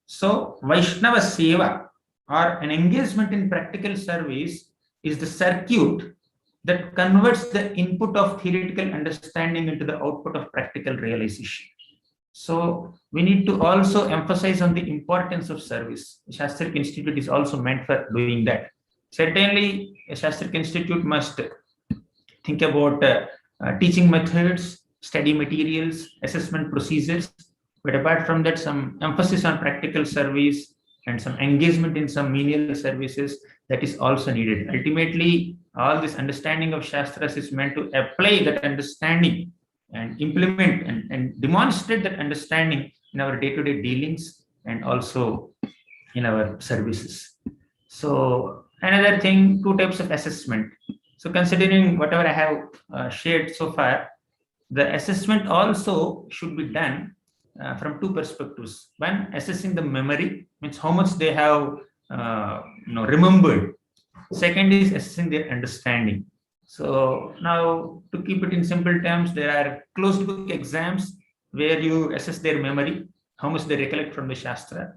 Speaker 6: So Vaishnava Seva, or an engagement in practical service, is the circuit that converts the input of theoretical understanding into the output of practical realization. So we need to also emphasize on the importance of service. The Shastric Institute is also meant for doing that. Certainly, a Shastric Institute must think about teaching methods, study materials, assessment procedures. But apart from that, some emphasis on practical service and some engagement in some menial services, that is also needed. Ultimately, all this understanding of Shastras is meant to apply that understanding and implement and demonstrate that understanding in our day-to-day dealings and also in our services. So another thing, two types of assessment. So considering whatever I have shared so far, the assessment also should be done from two perspectives. One, assessing the memory, means how much they have remembered. Second is assessing their understanding. So now, to keep it in simple terms, there are closed book exams where you assess their memory, how much they recollect from the Shastra.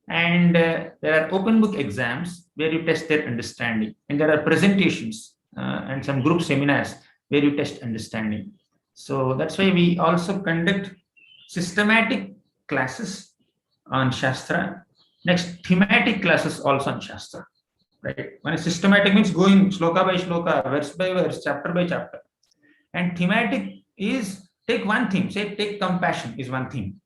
Speaker 6: And there are open book exams where you test their understanding. And there are presentations and some group seminars where you test understanding. So that's why we also conduct systematic classes on Shastra. Next, thematic classes also on Shastra. Right? When a systematic means going shloka by shloka, verse by verse, chapter by chapter. And thematic is take one theme, say take compassion is one theme.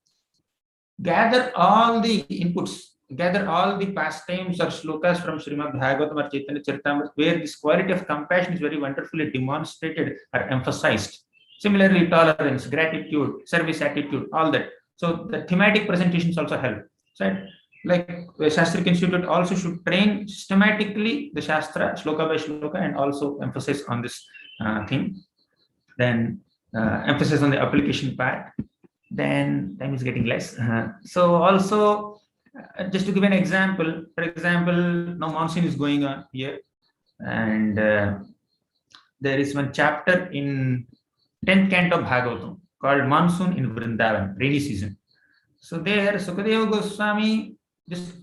Speaker 6: Gather all the inputs, gather all the pastimes or shlokas from Srimad Bhagavatam or Chaitanya Charitamrita, where this quality of compassion is very wonderfully demonstrated or emphasized. Similarly, tolerance, gratitude, service attitude, all that. So the thematic presentations also help. So like the Shastric Institute also should train systematically the Shastra, shloka by shloka, and also emphasize on this thing. Then emphasis on the application part. Then time is getting less. So also, just to give an example, for example, now monsoon is going on here, and there is one chapter in 10th canto of Bhagavatam called Monsoon in Vrindavan, rainy season. So there, Sukadeva Goswami just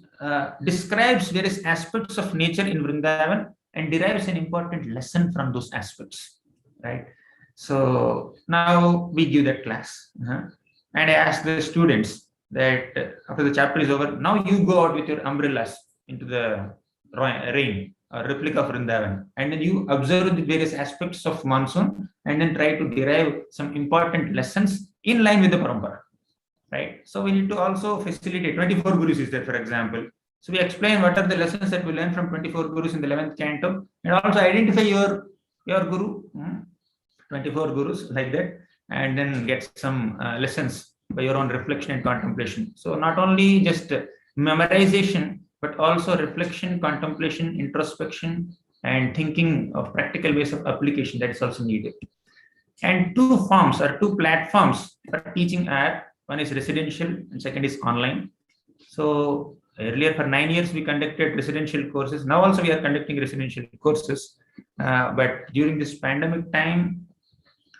Speaker 6: describes various aspects of nature in Vrindavan and derives an important lesson from those aspects, right? So now we give that class. And I ask the students that after the chapter is over, now you go out with your umbrellas into the rain, or replica of Vrindavan, and then you observe the various aspects of monsoon and then try to derive some important lessons in line with the parampara, right? So we need to also facilitate 24 Gurus is there, for example. So we explain what are the lessons that we learn from 24 Gurus in the 11th canto, and also identify your Guru, 24 Gurus like that, and then get some lessons by your own reflection and contemplation. So not only just memorization, but also reflection, contemplation, introspection, and thinking of practical ways of application, that is also needed. And two forms or two platforms for teaching are, one is residential and second is online. So earlier for 9 years we conducted residential courses. Now also we are conducting residential courses. But during this pandemic time,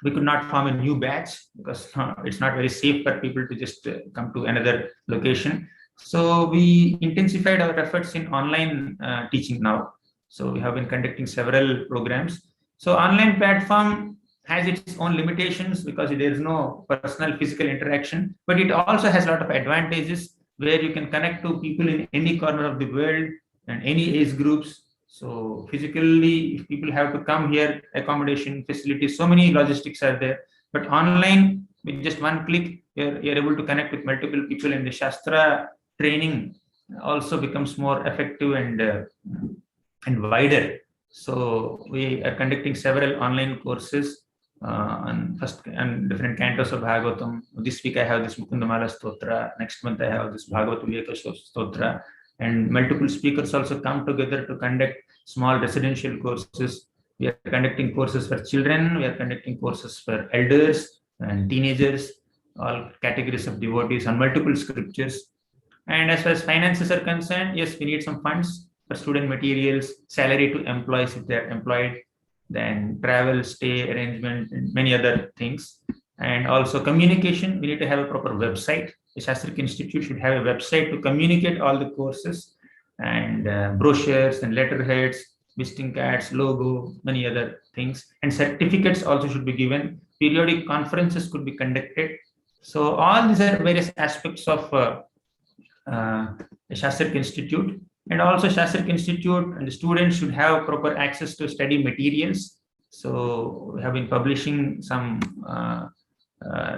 Speaker 6: we could not form a new batch because it's not very safe for people to just come to another location. So we intensified our efforts in online teaching now. So we have been conducting several programs. So online platform has its own limitations because there is no personal physical interaction, but it also has a lot of advantages where you can connect to people in any corner of the world and any age groups. So physically, if people have to come here, accommodation, facilities, so many logistics are there. But online, with just one click, you're able to connect with multiple people, and the Shastra training also becomes more effective and wider. So we are conducting several online courses on different cantos of Bhagavatam. This week I have this Mukundamala Stotra. Next month I have this Bhagavata Viveka Stotra. And multiple speakers also come together to conduct small residential courses. We are conducting courses for children. We are conducting courses for elders and teenagers, all categories of devotees on multiple scriptures. And as far as finances are concerned, yes, we need some funds for student materials, salary to employees if they are employed, then travel, stay arrangement, and many other things. And also communication, we need to have a proper website. The Shastric Institute should have a website to communicate all the courses, and brochures and letterheads, visiting cards, logo, many other things. And certificates also should be given. Periodic conferences could be conducted. So all these are various aspects of the Shastric Institute. And also Shastric Institute and the students should have proper access to study materials. So we have been publishing some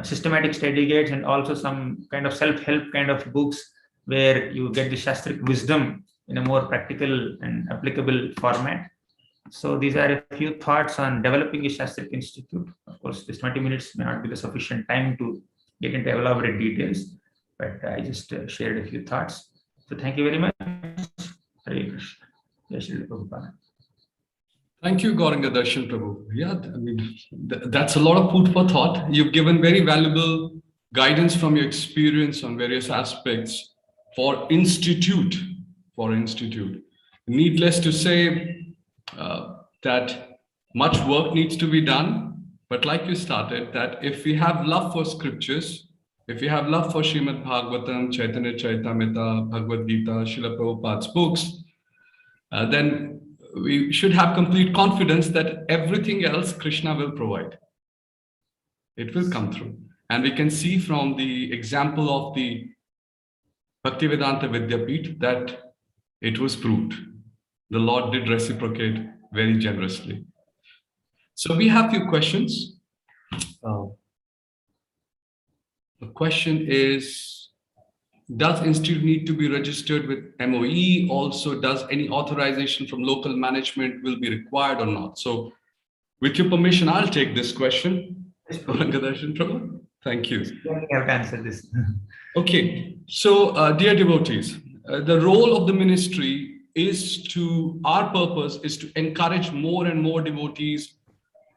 Speaker 6: systematic study guides and also some kind of self-help kind of books where you get the Shastric wisdom in a more practical and applicable format. So these are a few thoughts on developing a Shastric Institute. Of course, this 20 minutes may not be the sufficient time to get into elaborate details, but I just shared a few thoughts. So thank you very much. Hare Krishna. Jai Srila Prabhupada.
Speaker 1: Thank you, Gauranga Darshan Prabhu. Yeah, I mean, that's a lot of food for thought. You've given very valuable guidance from your experience on various aspects for institute. Needless to say that much work needs to be done, but like you started, that if we have love for scriptures, if we have love for Srimad Bhagavatam, Chaitanya Charitamrita, Bhagavad Gita, Srila Prabhupada's books, then we should have complete confidence that everything else Krishna will provide. It will come through. And we can see from the example of the Bhaktivedanta Vidyapith that it was proved. The Lord did reciprocate very generously. So we have a few questions. The question is, does institute need to be registered with MOE? Also, does any authorization from local management will be required or not? So with your permission, I'll take this question. Thank you.
Speaker 6: I have to answer this.
Speaker 1: Okay, so dear devotees, the role of the ministry is to, our purpose is to encourage more and more devotees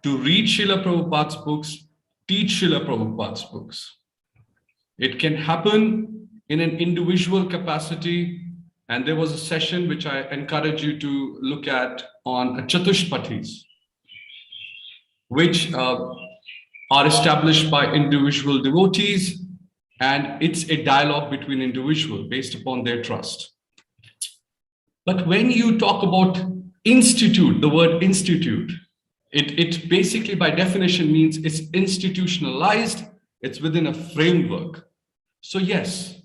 Speaker 1: to read Srila Prabhupada's books, teach Srila Prabhupada's books. It can happen in an individual capacity, and there was a session which I encourage you to look at on Chatushpatis, which are established by individual devotees, and it's a dialogue between individuals based upon their trust. But when you talk about institute, the word institute, it basically by definition means it's institutionalized, it's within a framework. So yes,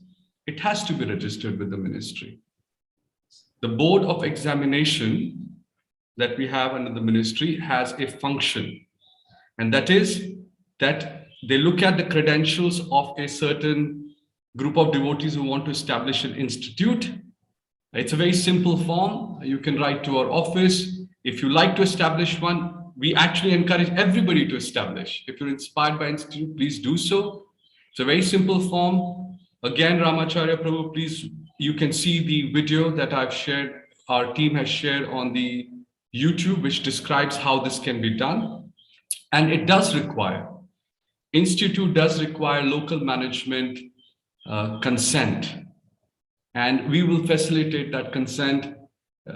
Speaker 1: it has to be registered with the ministry. The board of examination that we have under the ministry has a function, and that is that they look at the credentials of a certain group of devotees who want to establish an institute. It's a very simple form. You can write to our office. If you like to establish one, we actually encourage everybody to establish. If you're inspired by institute, please do so. It's a very simple form. Again, Ramacharya Prabhu, please, you can see the video that I've shared, our team has shared on the YouTube, which describes how this can be done. And it does require, institute does require local management consent. And we will facilitate that consent.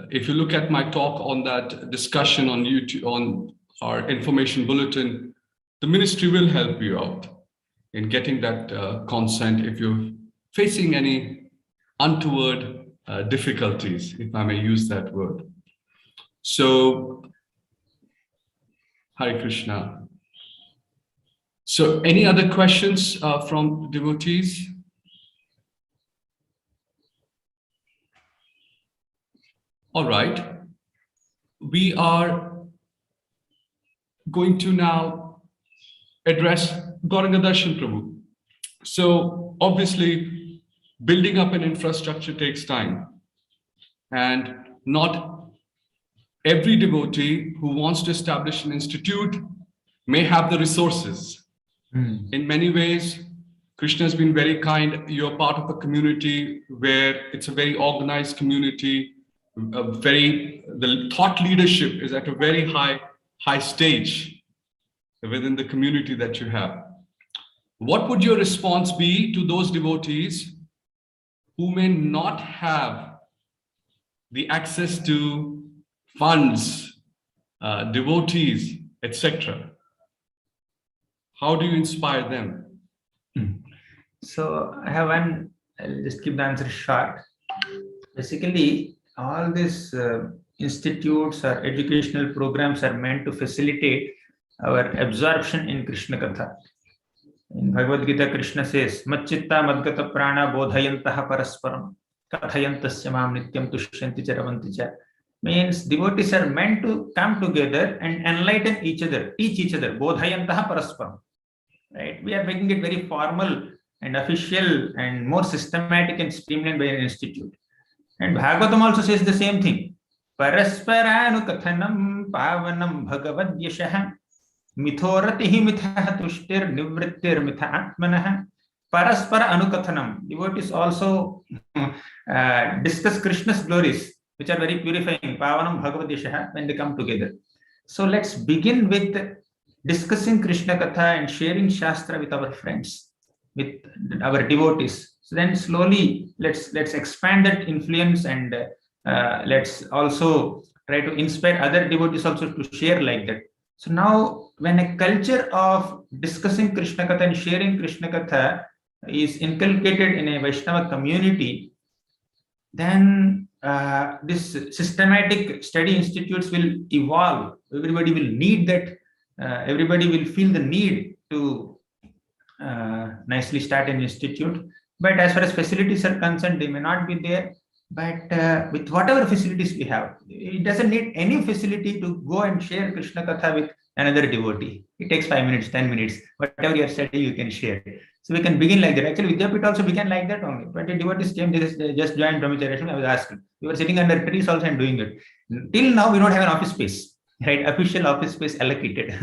Speaker 1: If you look at my talk on that discussion on YouTube, on our information bulletin, the ministry will help you out in getting that consent if you're facing any untoward difficulties, if I may use that word. So, Hare Krishna. So, any other questions from devotees? All right. We are going to now address Gauranga Darshan Prabhu. So obviously, building up an infrastructure takes time, and not every devotee who wants to establish an institute may have the resources. In many ways, Krishna has been very kind. You're part of a community where it's a very organized community. The thought leadership is at a very high stage within the community that you have. What would your response be to those devotees who may not have the access to funds, devotees, etc.? How do you inspire them?
Speaker 6: So I have one, I'll just keep the answer short. Basically, all these institutes or educational programs are meant to facilitate our absorption in Krishna Katha. In Bhagavad Gita, Krishna says, Macchitta Madgata Prana Bodhayantaha Parasparam. kathayantasya mam nityam tushyanti cha ravanti cha, means devotees are meant to come together and enlighten each other, teach each other. Bodhayantaha parasparam. Right? We are making it very formal and official and more systematic and streamlined by an institute. And Bhagavatam also says the same thing. Parasparanu kathanam pavanam bhagavad yashah mithoratihi mitha tushtir nivrittir mitha atmanah. Paraspara anukathanam. Devotees also discuss Krishna's glories, which are very purifying. Pavanam bhagavad yashah, when they come together. So let's begin with discussing Krishna Katha and sharing Shastra with our friends, with our devotees. So then slowly let's expand that influence, and let's also try to inspire other devotees also to share like that. So now when a culture of discussing Krishna Katha and sharing Krishna Katha is inculcated in a Vaishnava community, then this systematic study institutes will evolve. Everybody will need that. Everybody will feel the need to nicely start an institute. But as far as facilities are concerned, they may not be there. But with whatever facilities we have, it doesn't need any facility to go and share Krishna Katha with another devotee. It takes 5 minutes, 10 minutes, whatever you are studying, you can share. So we can begin like that. Actually, Vidyapit also began like that only. But the devotees came, they just joined Brahmacharya. I was asked. We were sitting under trees also and doing it. Till now, we don't have an office space, right? Official office space allocated,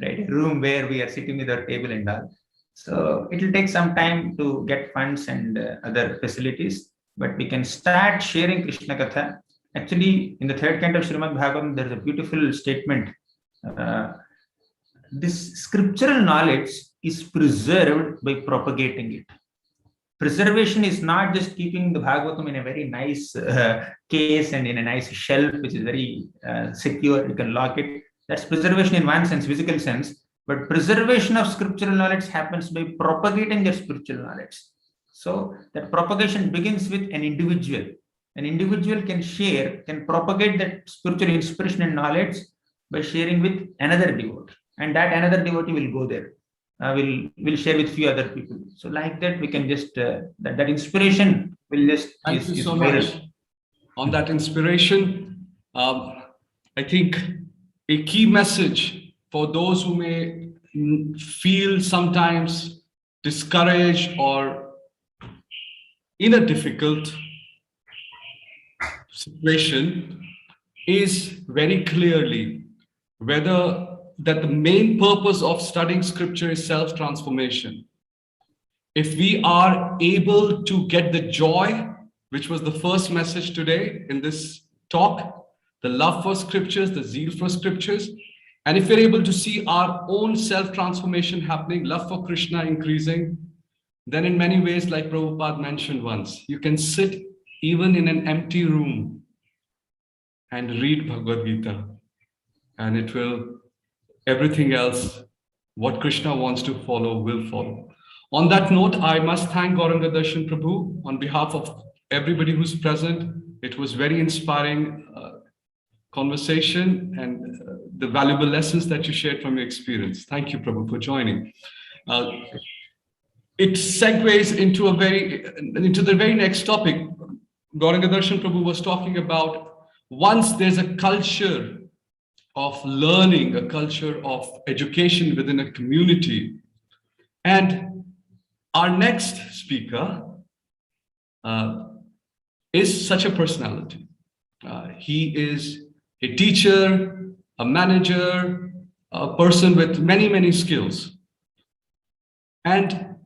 Speaker 6: right? A room where we are sitting with our table and all. So it will take some time to get funds and other facilities. But we can start sharing Krishna Katha. Actually, in the third canto of Srimad Bhagavatam, there is a beautiful statement. This scriptural knowledge is preserved by propagating it. Preservation is not just keeping the Bhagavatam in a very nice case and in a nice shelf, which is very secure, you can lock it. That's preservation in one sense, physical sense. But preservation of scriptural knowledge happens by propagating their spiritual knowledge. So that propagation begins with an individual. An individual can share, can propagate that spiritual inspiration and knowledge by sharing with another devotee. And that another devotee will go there, will share with few other people. So like that, we can just, that inspiration will just...
Speaker 1: Thank you so much. On that inspiration, I think a key message for those who may feel sometimes discouraged or in a difficult situation is very clearly whether that the main purpose of studying scripture is self-transformation. If we are able to get the joy, which was the first message today in this talk, the love for scriptures, the zeal for scriptures, and if we're able to see our own self-transformation happening, love for Krishna increasing, then in many ways, like Prabhupada mentioned once, you can sit even in an empty room and read Bhagavad Gita, and it will, everything else, what Krishna wants to follow will follow. On that note, I must thank Gauranga Darshan Prabhu on behalf of everybody who's present. It was very inspiring conversation and the valuable lessons that you shared from your experience. Thank you, Prabhu, for joining. It segues into the very next topic. Gauranga Darshan Prabhu was talking about once there's a culture of learning, a culture of education within a community. And our next speaker is such a personality. He is a teacher, a manager, a person with many, many skills. And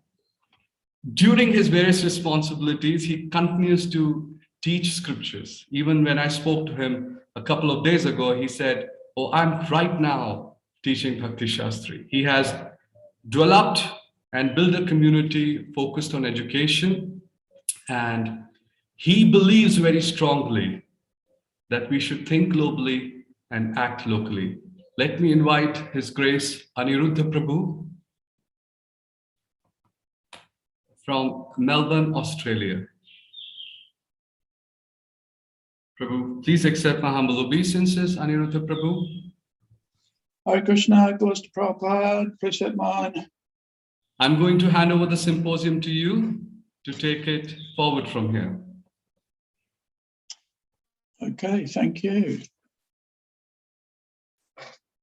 Speaker 1: during his various responsibilities, he continues to teach scriptures. Even when I spoke to him a couple of days ago, he said, "Oh, I'm right now teaching Bhakti Shastri." He has developed and built a community focused on education, and he believes very strongly that we should think globally and act locally. Let me invite His Grace Aniruddha Prabhu from Melbourne, Australia. Prabhu, please accept my humble obeisances, Aniruddha Prabhu.
Speaker 7: Hare Krishna, goes to Prabhupada, Prasad Man.
Speaker 1: I'm going to hand over the symposium to you to take it forward from here.
Speaker 7: Okay, thank you.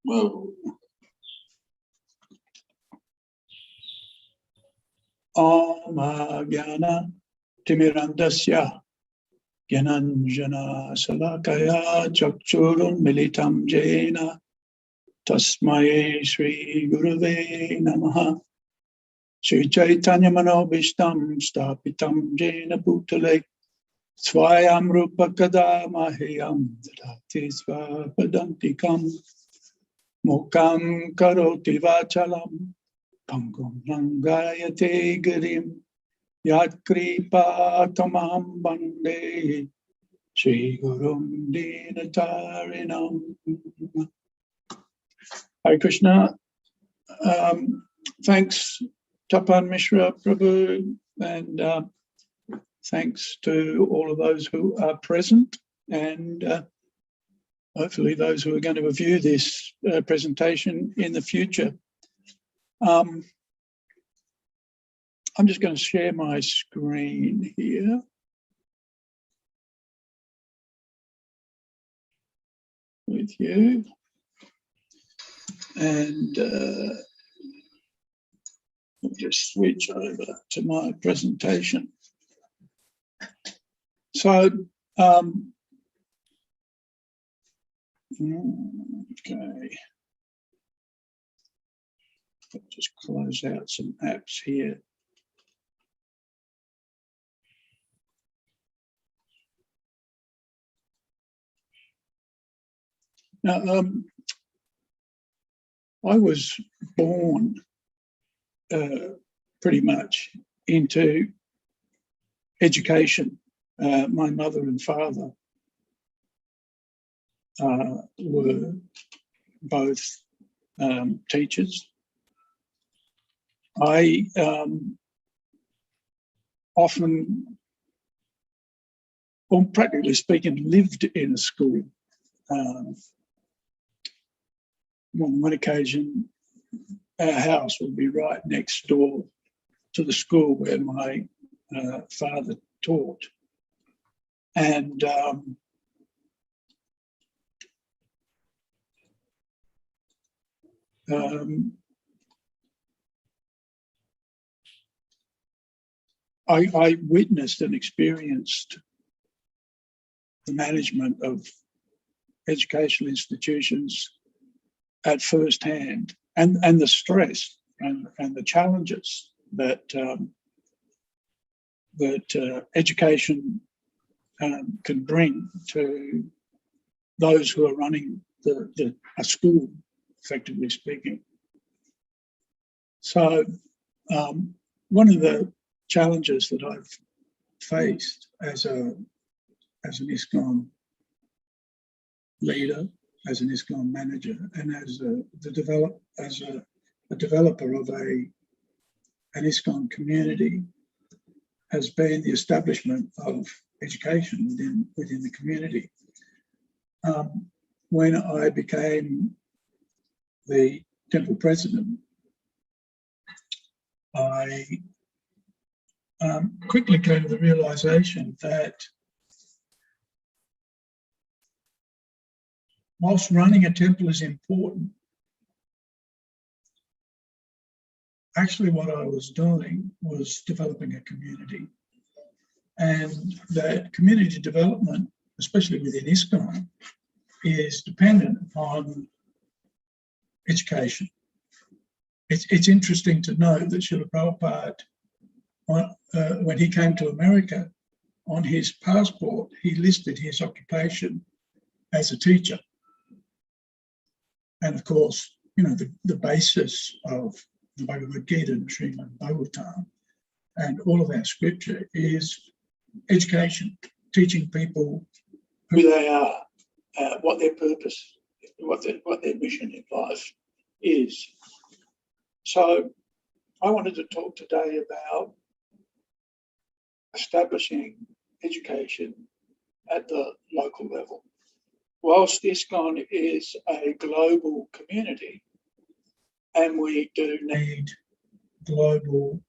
Speaker 7: Well, Gyana Timirandasya Gyananjana Salakaya Chakchurun Militam Jena Tasmaye Sri Gurave Namaha Sri Chaitanya Manobishtam Stapitam Jena Bhutale Swayam Rupa Kada Mahayam Dadati Svapadantikam Mokam Karoti Vachalam Pangum Rangayate Girim Yat Kripa Tamam Bande Shri Gurum Dinatarinam. Hare Krishna. Thanks Tapan Mishra Prabhu, and thanks to all of those who are present, and hopefully those who are going to view this presentation in the future. I'm just going to share my screen here. With you. And I'll just switch over to my presentation. So, okay. I'll just close out some apps here. Now, I was born pretty much into education. My mother and father were both teachers. I often, well, practically speaking, lived in a school. On one occasion, our house would be right next door to the school where my father taught. And I witnessed and experienced the management of educational institutions at first hand, and the stress and the challenges that education can bring to those who are running a school, effectively speaking. So one of the challenges that I've faced as an ISKCON leader, as an ISKCON manager, and as a developer of an ISKCON community has been the establishment of education within the community. When I became the temple president, I quickly came to the realization that whilst running a temple is important, actually what I was doing was developing a community. And that community development, especially within ISKCON, is dependent upon education. It's interesting to note that Srila Prabhupada, when he came to America, on his passport, he listed his occupation as a teacher. And of course, you know, the basis of the Bhagavad Gita and Srimad Bhagavatam and all of our scripture is education, teaching people who they are, what their purpose, what their mission in life is. So I wanted to talk today about establishing education at the local level. Whilst ISKCON is a global community, and we do need global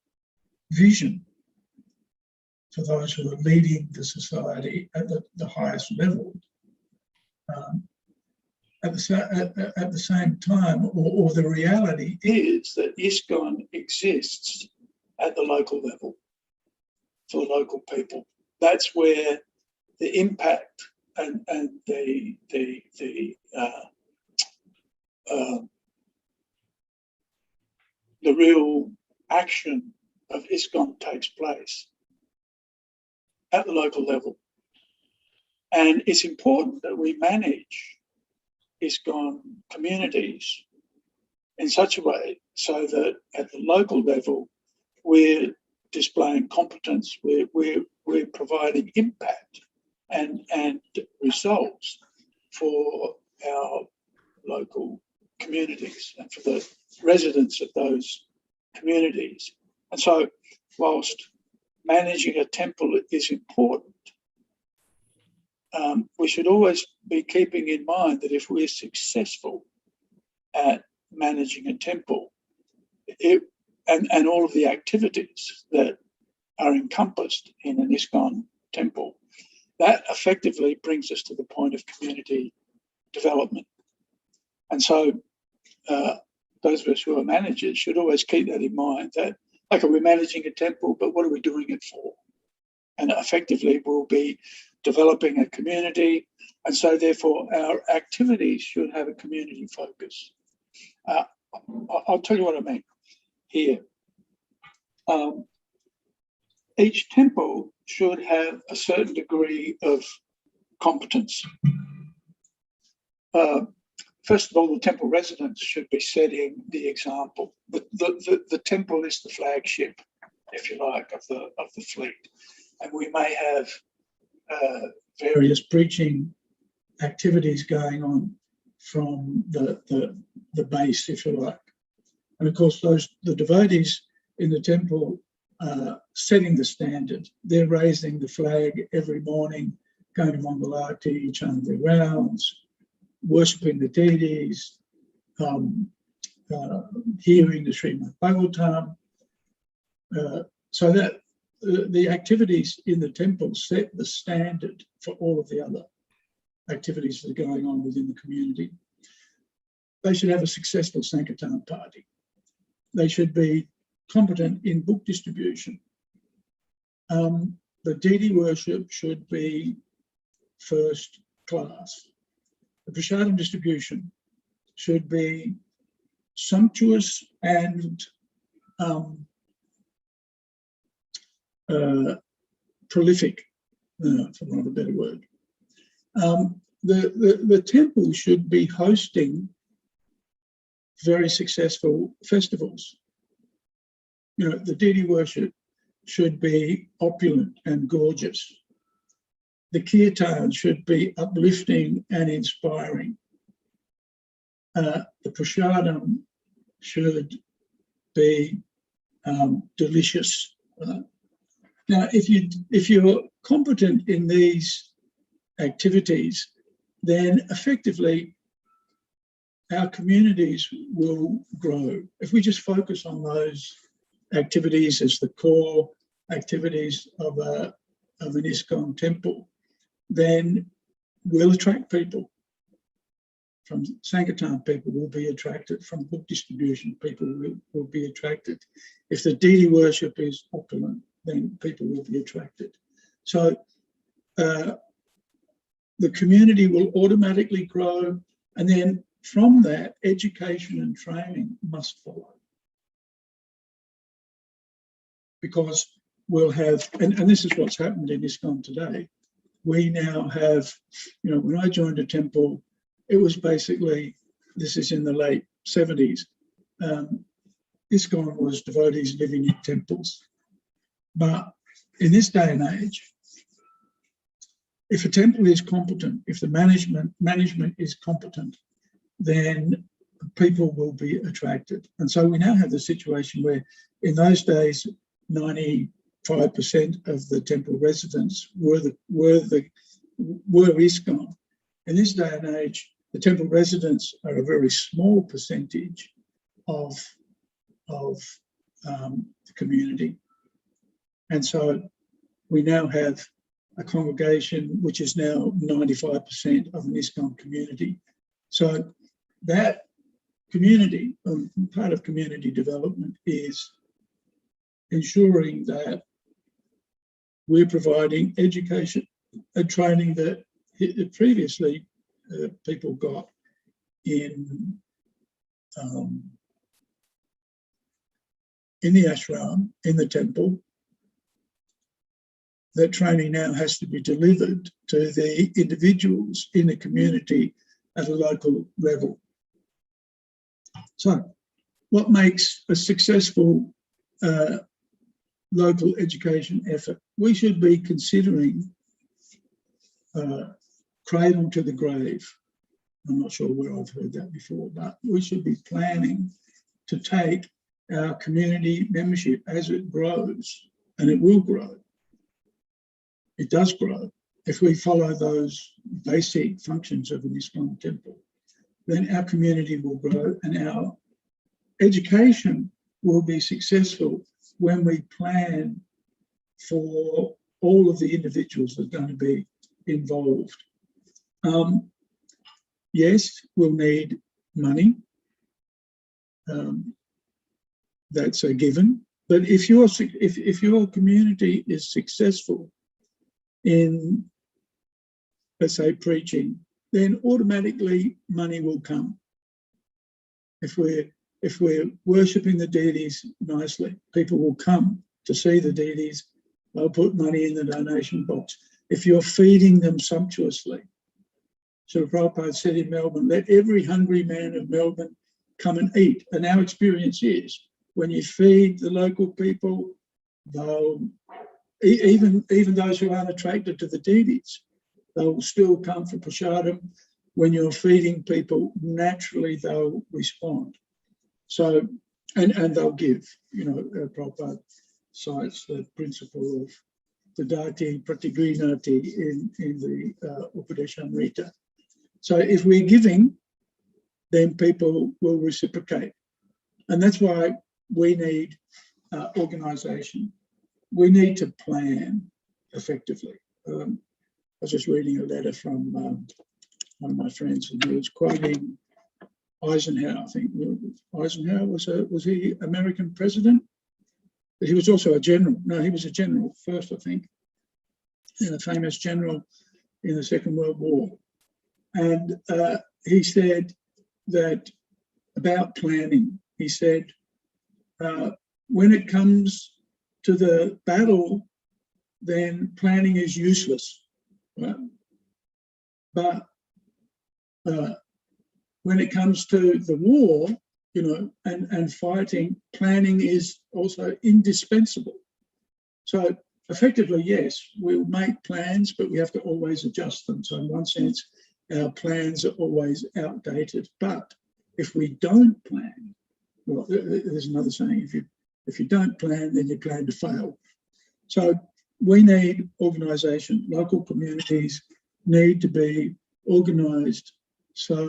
Speaker 7: vision for those who are leading the society at the highest level, at the same time, or the reality is that ISKCON exists at the local level for local people. That's where the impact and the real action of ISKCON takes place at the local level. And it's important that we manage ISKCON communities in such a way so that at the local level, we're displaying competence, we're providing impact and results for our local communities and for the residents of those communities. And so whilst managing a temple is important, we should always be keeping in mind that if we're successful at managing a temple, and all of the activities that are encompassed in an ISKCON temple, that effectively brings us to the point of community development. And so those of us who are managers should always keep that in mind, that, okay, we're managing a temple, but what are we doing it for? And effectively we'll be developing a community, and so therefore our activities should have a community focus. I'll tell you what I mean here. Each temple should have a certain degree of competence. First of all, the temple residents should be setting the example. The temple is the flagship, if you like, of the fleet, and we may have various preaching activities going on from the base, if you like. And of course, the devotees in the temple are setting the standard. They're raising the flag every morning, going to Mangalati, chanting their rounds, worshipping the deities, hearing the Srimad Bhagavatam. So that the activities in the temple set the standard for all of the other activities that are going on within the community. They should have a successful Sankirtan party. They should be competent in book distribution. The deity worship should be first class. The prasadam distribution should be sumptuous and prolific, for want of a better word. The temple should be hosting very successful festivals. You know, the deity worship should be opulent and gorgeous. The kirtan should be uplifting and inspiring. The prasadam should be delicious. Now, if you're competent in these activities, then effectively our communities will grow. If we just focus on those activities as the core activities of an ISKCON temple, then we'll attract people. From Sankirtan, people will be attracted. From book distribution, people will be attracted. If the deity worship is opulent, then people will be attracted. So the community will automatically grow, and then from that, education and training must follow. Because we'll have, and this is what's happened in ISKCON today, we now have, you know, when I joined a temple, it was basically, this is in the late 70s, ISKCON was devotees living in temples. But in this day and age, if a temple is competent, if the management is competent, then people will be attracted. And so we now have the situation where in those days, 95% of the temple residents were ISKCON. In this day and age, the temple residents are a very small percentage of the community. And so we now have a congregation which is now 95% of an ISKCON community. So that community, part of community development is ensuring that we're providing education and training that previously people got in the ashram, in the temple. That training now has to be delivered to the individuals in the community at a local level. So what makes a successful local education effort? We should be considering cradle to the grave. I'm not sure where I've heard that before, but we should be planning to take our community membership as it grows, and it will grow. It does grow. If we follow those basic functions of an Islamic temple, then our community will grow and our education will be successful when we plan for all of the individuals that are going to be involved. Yes, we'll need money. That's a given. But if your community is successful in, let's say, preaching, then automatically money will come. If we're worshipping the deities nicely, people will come to see the deities. They'll put money in the donation box. If you're feeding them sumptuously, Srila Prabhupada said in Melbourne, let every hungry man of Melbourne come and eat. And our experience is when you feed the local people, they'll, even those who aren't attracted to the deities, they'll still come for prasadam. When you're feeding people, naturally they'll respond. So, and they'll give, Prabhupada cites the principle of the dati pratigrinati in the Upadeshamrita. So if we're giving, then people will reciprocate. And that's why we need organisation. We need to plan effectively. I was just reading a letter from one of my friends, and he was quoting Eisenhower. I think Eisenhower was he American president? But he was also a general. No, he was a general first, I think, and a famous general in the Second World War. And he said that about planning, he said, when it comes to the battle, then planning is useless. Right? But when it comes to the war, and fighting, planning is also indispensable. So effectively, yes, we'll make plans, but we have to always adjust them. So in one sense, our plans are always outdated. But if we don't plan, well, there's another saying, if you don't plan, then you plan to fail. So we need organisation. Local communities need to be organised so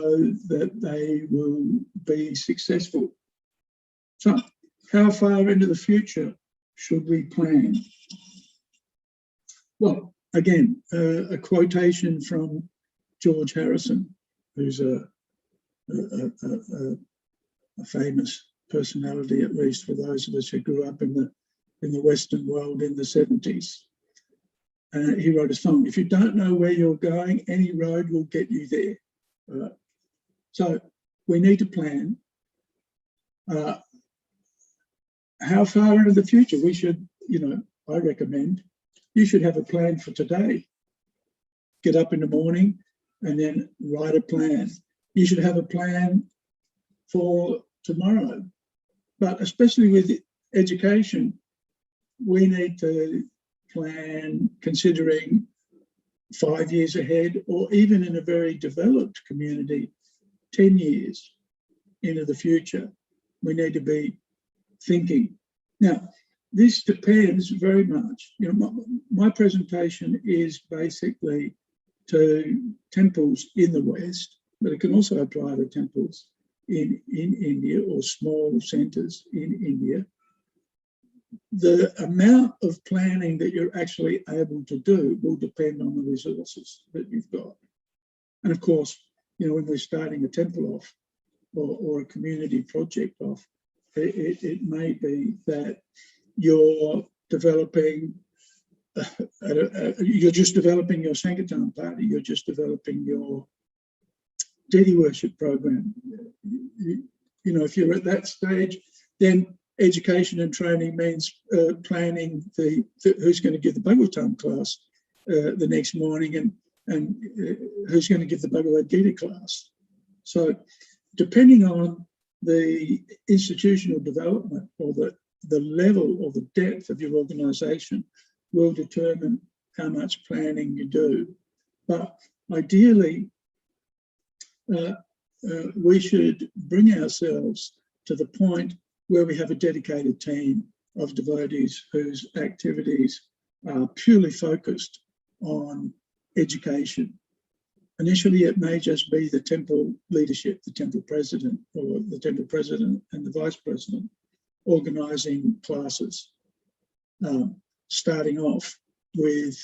Speaker 7: that they will be successful. So how far into the future should we plan? Well, again, a quotation from George Harrison, who's a famous personality, at least for those of us who grew up in the Western world in the 70s. He wrote a song, if you don't know where you're going, any road will get you there. So we need to plan. How far into the future? We should, I recommend, you should have a plan for today. Get up in the morning and then write a plan. You should have a plan for tomorrow. But especially with education, we need to plan considering 5 years ahead, or even in a very developed community, 10 years into the future. We need to be thinking. Now, this depends very much. My presentation is basically to temples in the West, but it can also apply to temples in India or small centres in India. The amount of planning that you're actually able to do will depend on the resources that you've got. And of course, when we're starting a temple off or a community project off, it may be that you're developing, you're just developing your Sankirtan party, you're just developing your deity worship program. If you're at that stage, then education and training means planning who's going to give the Bhagavatam class the next morning and who's going to give the Bhagavad Gita class. So depending on the institutional development or the level or the depth of your organisation will determine how much planning you do. But ideally, we should bring ourselves to the point where we have a dedicated team of devotees whose activities are purely focused on education. Initially, it may just be the temple leadership, the temple president, or the temple president and the vice president organising classes, starting off with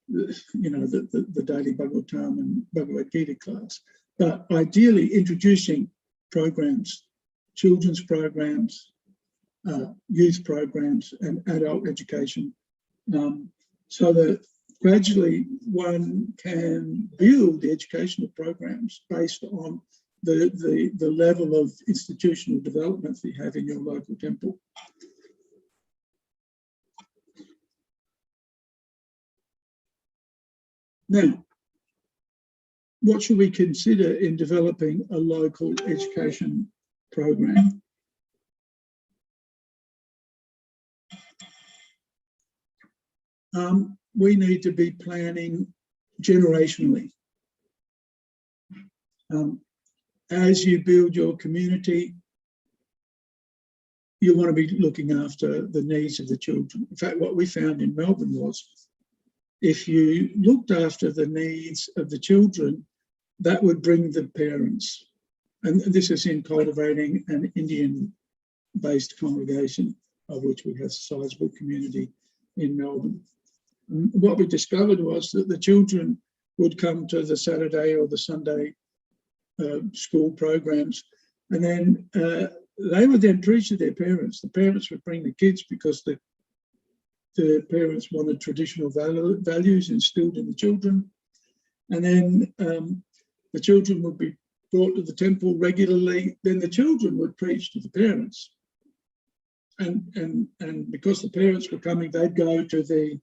Speaker 7: the daily Bhagavatam and Bhagavad Gita class. But ideally, introducing programs, children's programs, youth programs, and adult education, so that gradually one can build the educational programs based on the level of institutional development that you have in your local temple. Now, what should we consider in developing a local education program? We need to be planning generationally. As you build your community, you want to be looking after the needs of the children. In fact, what we found in Melbourne was, if you looked after the needs of the children, that would bring the parents. And this is in cultivating an Indian-based congregation, of which we have a sizable community in Melbourne. And what we discovered was that the children would come to the Saturday or the Sunday school programs, and then they would then preach to their parents. The parents would bring the kids because the parents wanted traditional values instilled in the children. And then the children would be brought to the temple regularly. Then the children would preach to the parents. And because the parents were coming, they'd go to the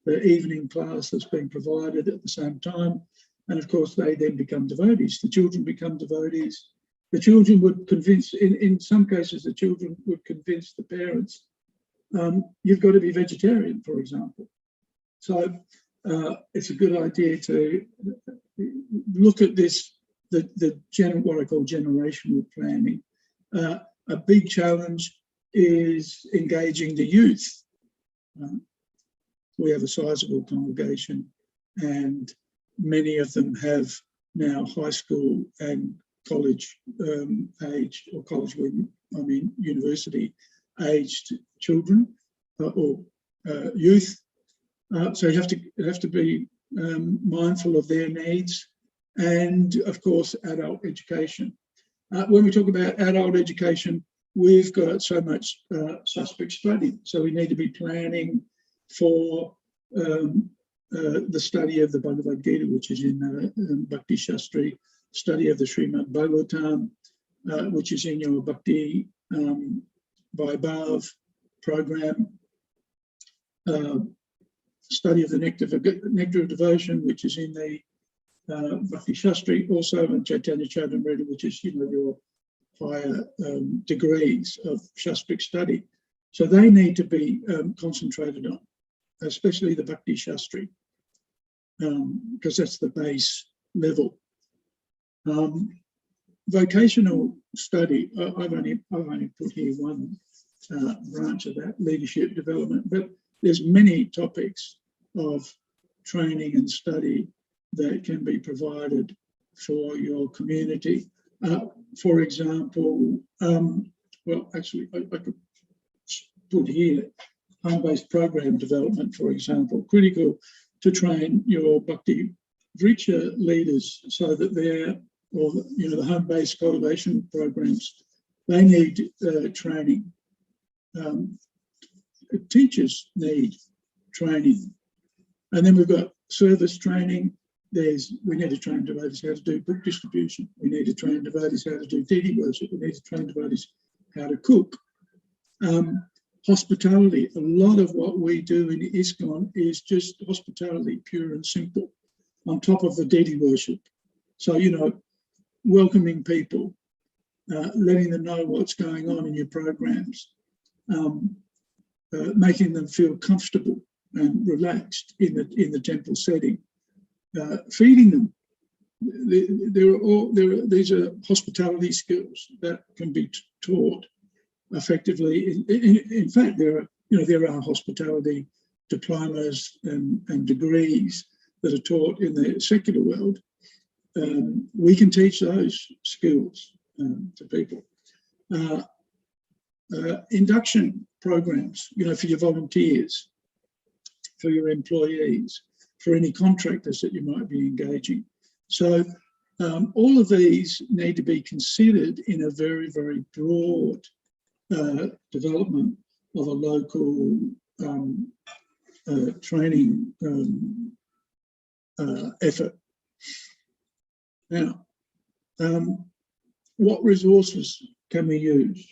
Speaker 7: evening class that's being provided at the same time. And of course, they then become devotees. The children become devotees. The children would convince, in some cases, the children would convince the parents, you've got to be vegetarian, for example. So it's a good idea to look at this, what I call generational planning. A big challenge is engaging the youth. We have a sizable congregation, and many of them have now high school and college age, or college, I mean university aged children or youth. So you have to be mindful of their needs, and of course adult education. When we talk about adult education, we've got so much suspect study, so we need to be planning for the study of the Bhagavad Gita, which is in Bhakti Shastri, study of the Srimad Bhagavatam, which is in your Bhakti Vaibhav program, study of the Nectar of Devotion, which is in the Bhakti Shastri, also in Chaitanya Charitamrita, which is your higher degrees of Shastric study. So they need to be concentrated on, especially the Bhakti Shastri, because that's the base level. Vocational study, I've only put here one branch of that, leadership development, but there's many topics of training and study that can be provided for your community. For example, well, actually, I could put here home-based program development, for example, critical to train your Bhakti Vriksha leaders so that they're or the home-based cultivation programs, they need training. Teachers need training. And then we've got service training. We need to train devotees how to do book distribution. We need to train devotees how to do deity worship. We need to train devotees how to cook. Hospitality. A lot of what we do in ISKCON is just hospitality, pure and simple, on top of the deity worship. So, welcoming people, letting them know what's going on in your programs, making them feel comfortable and relaxed in the temple setting, feeding them. These are hospitality skills that can be taught effectively. In fact, there are hospitality diplomas and degrees that are taught in the secular world. We can teach those skills to people. Induction programs, for your volunteers, for your employees, for any contractors that you might be engaging. So all of these need to be considered in a very, very broad development of a local training effort. Now, what resources can we use?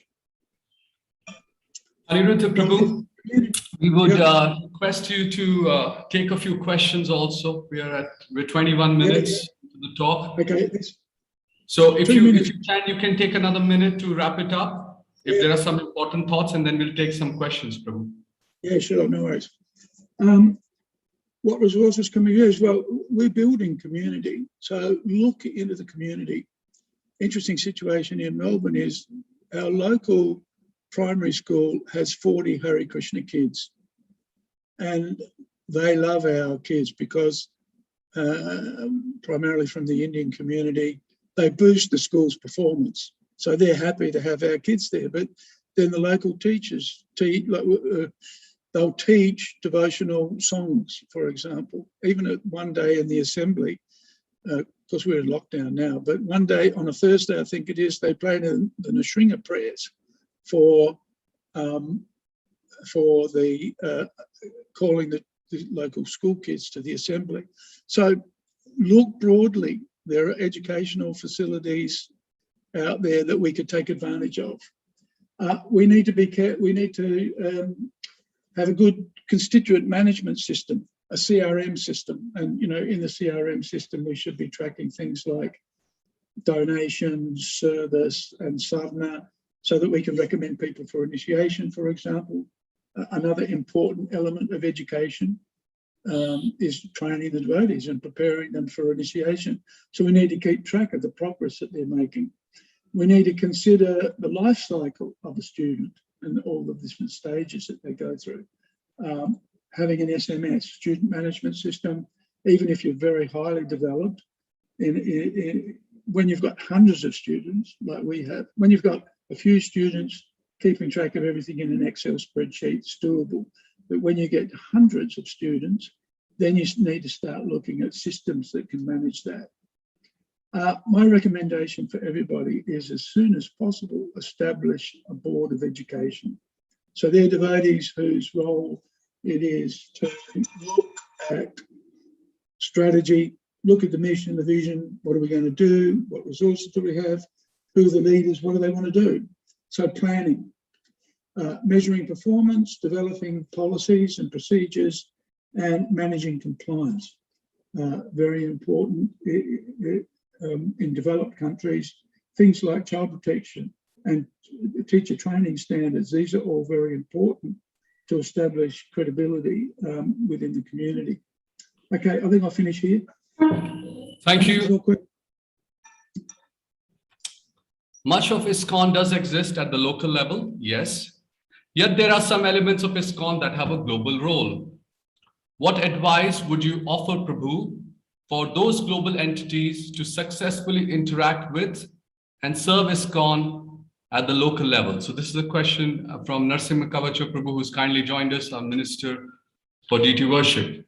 Speaker 1: Aniruddha Prabhu, we would request you to take a few questions also. We're 21 minutes to the talk.
Speaker 7: Okay.
Speaker 1: So if you can take another minute to wrap it up. If there are some important thoughts, and then we'll take some questions, Prabhu.
Speaker 7: Yeah, sure, no worries. What resources can we use? Well, we're building community, so look into the community. Interesting situation in Melbourne is our local primary school has 40 Hare Krishna kids, and they love our kids because primarily from the Indian community, they boost the school's performance. So they're happy to have our kids there. But then the local teachers, they'll teach devotional songs, for example. Even at one day in the assembly, because we're in lockdown now, but one day on a Thursday, I think it is, they play the Nrsimha prayers for the calling the local school kids to the assembly. So look broadly. There are educational facilities out there that we could take advantage of. We need to have a good constituent management system, a CRM system. And, in the CRM system, we should be tracking things like donations, service, and sadhana, so that we can recommend people for initiation, for example. Another important element of education is training the devotees and preparing them for initiation. So we need to keep track of the progress that they're making. We need to consider the life cycle of a student and all the different stages that they go through. Having an SMS, student management system, even if you're very highly developed, when you've got hundreds of students like we have, when you've got a few students, keeping track of everything in an Excel spreadsheet is doable. But when you get hundreds of students, then you need to start looking at systems that can manage that. My recommendation for everybody is, as soon as possible, establish a board of education. So they're devotees whose role it is to look at strategy, look at the mission, the vision, what are we going to do, what resources do we have, who are the leaders, what do they want to do? So planning, measuring performance, developing policies and procedures, and managing compliance. Very important in developed countries. Things like child protection and teacher training standards, these are all very important to establish credibility within the community. Okay, I think I'll finish here.
Speaker 1: Thank you. Much of ISKCON does exist at the local level, yes. Yet there are some elements of ISKCON that have a global role. What advice would you offer, Prabhu, for those global entities to successfully interact with and serve ISKCON at the local level? So this is a question from Nrsimha Kavacha Prabhu, who's kindly joined us, our Minister for Deity Worship.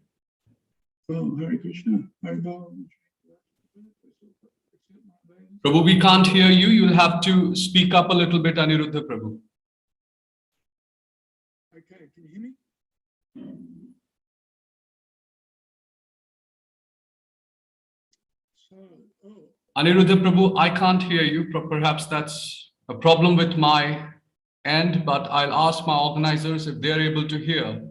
Speaker 7: Well, Hare Krishna, Hare Bol.
Speaker 1: Prabhu, we can't hear you. You'll have to speak up a little bit, Aniruddha Prabhu.
Speaker 7: Okay, can you hear me? So,
Speaker 1: Aniruddha Prabhu, I can't hear you. Perhaps that's a problem with my end, but I'll ask my organizers if they're able to hear.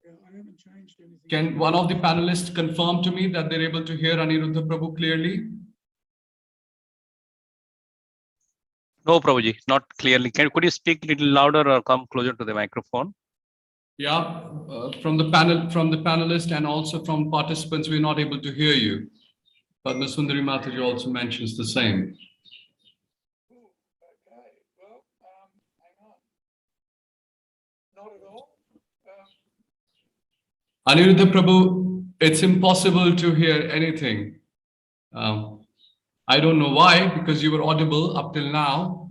Speaker 7: yeah, I haven't changed anything.
Speaker 1: Can one of the panelists confirm to me that they're able to hear Aniruddha Prabhu clearly?
Speaker 5: No, Prabhuji, not clearly. Could you speak a little louder or come closer to the microphone?
Speaker 1: Yeah, from the panelist and also from participants, we're not able to hear you. Padma Sundari Mataji also mentions the same.
Speaker 7: Okay, well, hang on. Not at all.
Speaker 1: Aniruddha Prabhu, it's impossible to hear anything. I don't know why, because you were audible up till now,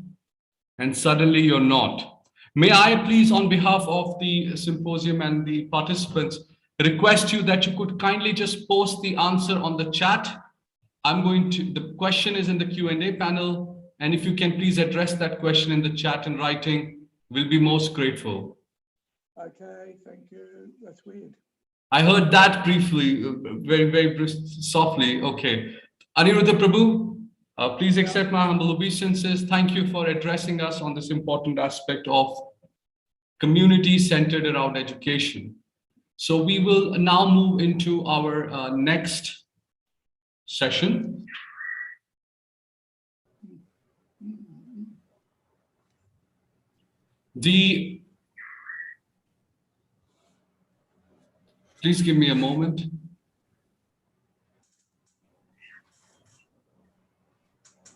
Speaker 1: and suddenly you're not. May I please, on behalf of the symposium and the participants, request you that you could kindly just post the answer on the chat. The question is in the Q&A panel, and if you can please address that question in the chat in writing, we'll be most grateful.
Speaker 7: Okay, thank you. That's weird.
Speaker 1: I heard that briefly, very, very softly. Okay. Aniruddha Prabhu, please accept my humble obeisances. Thank you for addressing us on this important aspect of community centered around education. So we will now move into our next session. Please give me a moment.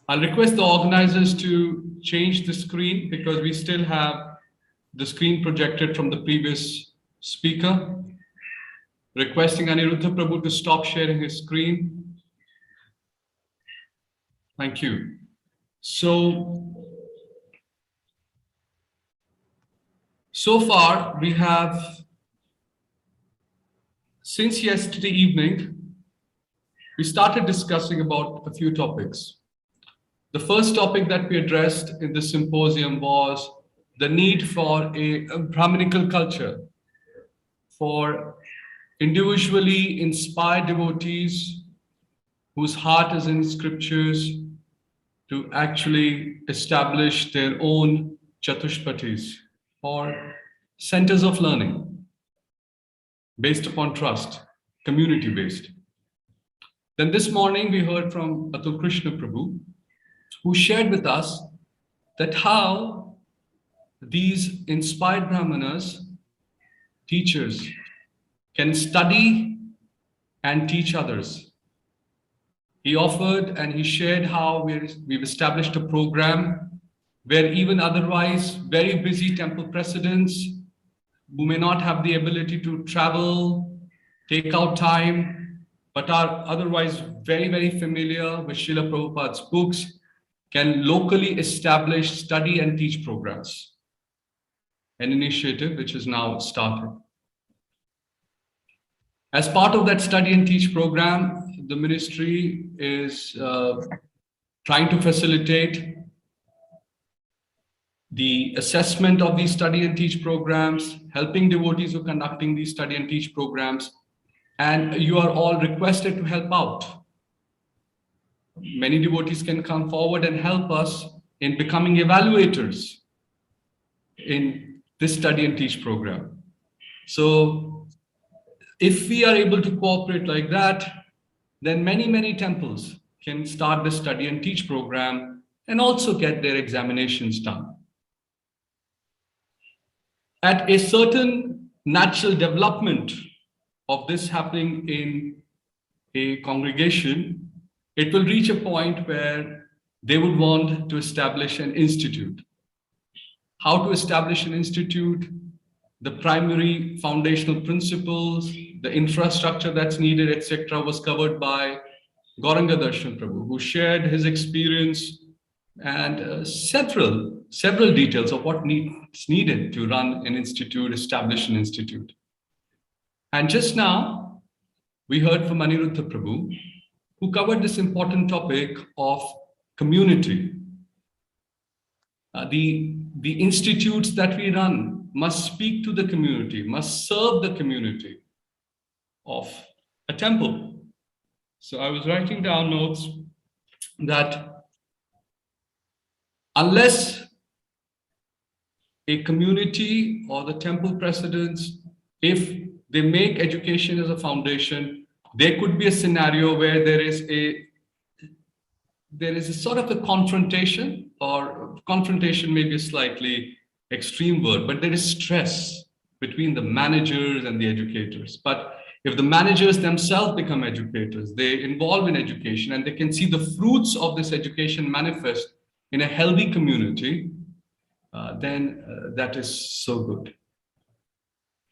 Speaker 1: I'll request the organizers to change the screen because we still have the screen projected from the previous speaker. Requesting Aniruddha Prabhu to stop sharing his screen. Thank you. So far we have, since yesterday evening, we started discussing about a few topics. The first topic that we addressed in the symposium was the need for a Brahminical culture, for individually inspired devotees whose heart is in scriptures to actually establish their own chatushpatis or centers of learning based upon trust, community-based. Then this morning we heard from Atul Krishna Prabhu, who shared with us that how these inspired Brahmanas, teachers, can study and teach others. He offered and he shared how we've established a program where even otherwise very busy temple presidents who may not have the ability to travel, take out time, but are otherwise very, very familiar with Srila Prabhupada's books, can locally establish study and teach programs, an initiative which is now started. As part of that study and teach program, the ministry is trying to facilitate the assessment of these study and teach programs, helping devotees who are conducting these study and teach programs, and you are all requested to help out. Many devotees can come forward and help us in becoming evaluators in this study and teach program. So if we are able to cooperate like that, then many, many temples can start the study and teach program and also get their examinations done. At a certain natural development of this happening in a congregation, it will reach a point where they would want to establish an institute. How to establish an institute, the primary foundational principles, the infrastructure that's needed, etc., was covered by Gauranga Darshan Prabhu, who shared his experience and several details of what is needed to run an institute, establish an institute. And just now, we heard from Aniruddha Prabhu, who covered this important topic of community. The institutes that we run must speak to the community, must serve the community of a temple. So I was writing down notes that unless a community or the temple presidents, if they make education as a foundation, there could be a scenario where there is a sort of a confrontation, or confrontation may be a slightly extreme word, but there is stress between the managers and the educators. But if the managers themselves become educators, they involve in education, and they can see the fruits of this education manifest in a healthy community, then that is so good.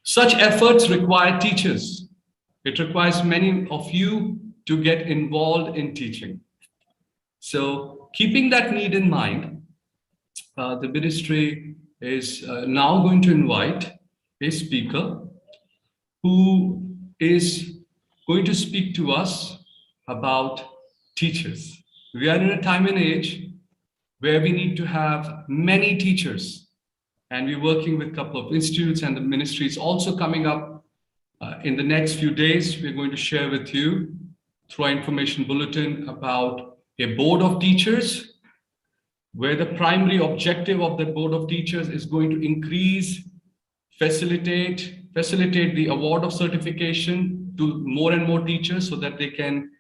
Speaker 1: Such efforts require teachers. It requires many of you to get involved in teaching. So keeping that need in mind, the ministry is now going to invite a speaker who is going to speak to us about teachers. We are in a time and age where we need to have many teachers, and we're working with a couple of institutes, and the ministry is also coming up in the next few days. We're going to share with you through our information bulletin about a board of teachers, where the primary objective of the board of teachers is going to increase, facilitate the award of certification to more and more teachers, so that they can,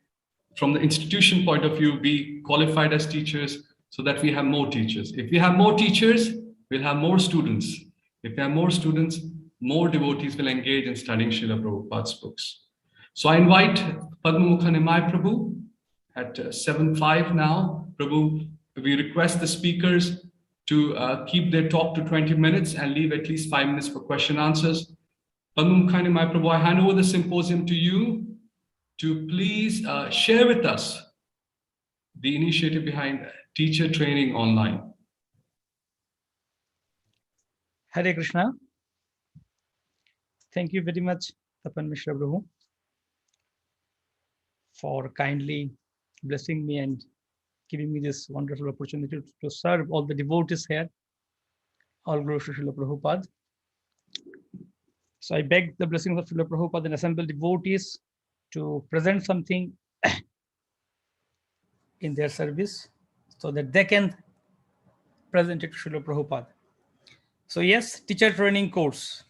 Speaker 1: from the institution point of view, be qualified as teachers, so that we have more teachers. If we have more teachers, we'll have more students. If we have more students, more devotees will engage in studying Srila Prabhupada's books. So I invite Padma Mukha Nimai Prabhu at 7:05 now. Prabhu, we request the speakers to keep their talk to 20 minutes and leave at least 5 minutes for question answers. Padma Mukha Nimai Prabhu, I hand over the symposium to you to please share with us the initiative behind teacher training online.
Speaker 8: Hare Krishna. Thank you very much, Tapan Mishra Prabhu, for kindly blessing me and giving me this wonderful opportunity to serve all the devotees here. All glories to Srila Prabhupada. So I beg the blessings of Srila Prabhupada and assembled devotees to present something in their service so that they can present it to Srila Prabhupada. So yes, teacher training course.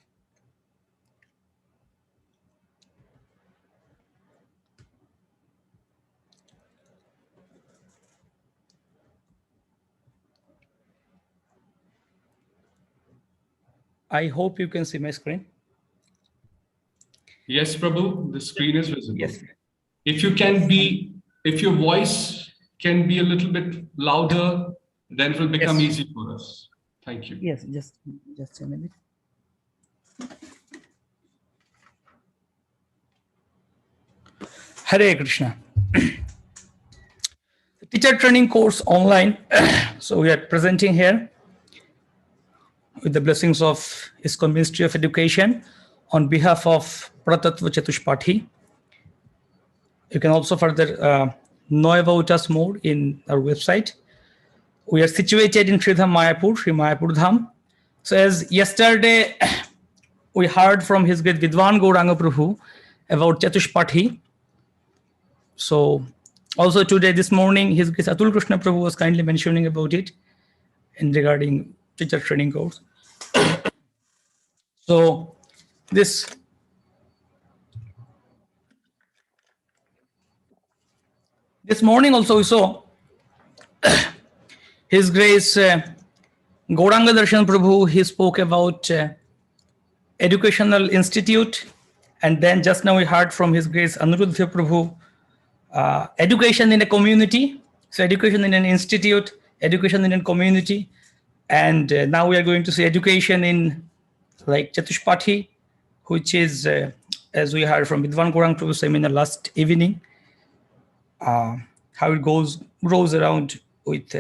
Speaker 8: I hope you can see my screen.
Speaker 1: Yes, Prabhu, the screen is visible.
Speaker 8: Yes.
Speaker 1: If you can be, if your voice can be a little bit louder, then it will become easy for us. Thank you.
Speaker 8: Yes, just a minute. Hare Krishna. Teacher training course online. So we are presenting here with the blessings of ISKCON Ministry of Education on behalf of Pratattva Chatushpathi. You can also further know about us more in our website. We are situated in Sridham Mayapur, Sri Mayapur Dham. So as yesterday, we heard from his great Vidwan Gauranga Prabhu about Chatushpathi. So also today, this morning, his great Atul Krishna Prabhu was kindly mentioning about it in regarding teacher training course. So this morning also we saw His Grace Gauranga Darshan Prabhu, he spoke about Educational Institute, and then just now we heard from His Grace Anuruddha Prabhu, education in a community. So education in an institute, education in a community, and now we are going to see education in like Chatushpathi, which is, as we heard from Vidwan Gauranga Prabhu seminar last evening, how it grows around with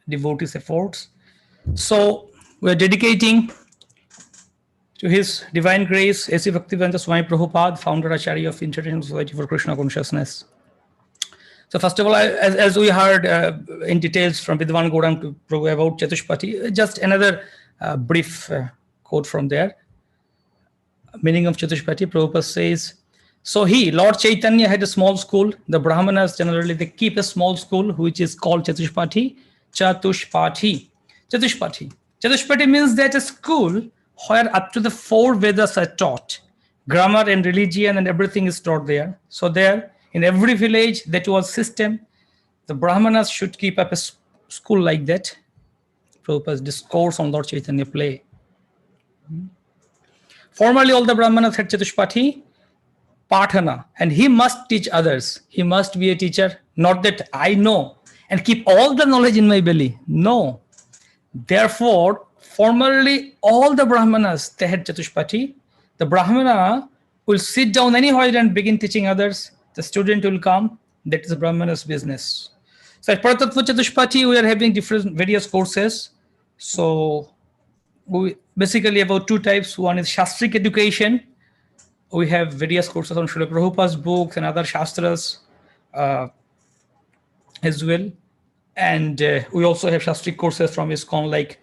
Speaker 8: devotees' efforts. So we are dedicating to His Divine Grace, A.C. Bhaktivedanta Swami Prabhupada, Founder Acharya of International Society for Krishna Consciousness. So first of all, as we heard in details from Vidwan Gaurang Prabhu about Chatushpati, just another brief quote from there. Meaning of Chatushpati, Prabhupada says, so Lord Chaitanya had a small school. The Brahmanas generally, they keep a small school which is called Chatushpati. Chatushpati. Chatushpati means that a school where up to the 4 Vedas are taught. Grammar and religion and everything is taught there. So there, in every village, that was system. The Brahmanas should keep up a school like that. Prabhupada's discourse on Lord Chaitanya play. Formerly, all the Brahmanas had Chatushpati, Pathana, and he must teach others. He must be a teacher, not that I know and keep all the knowledge in my belly. No. Therefore, formerly, all the Brahmanas, they had Chatushpati. The Brahmana will sit down anywhere and begin teaching others. The student will come. That is the Brahmana's business. So at Paratattva Chatushpati, we are having different various courses. So we basically about 2 types. One is Shastric education. We have various courses on Srila Prabhupada's books and other Shastras as well. And we also have Shastric courses from ISKCON like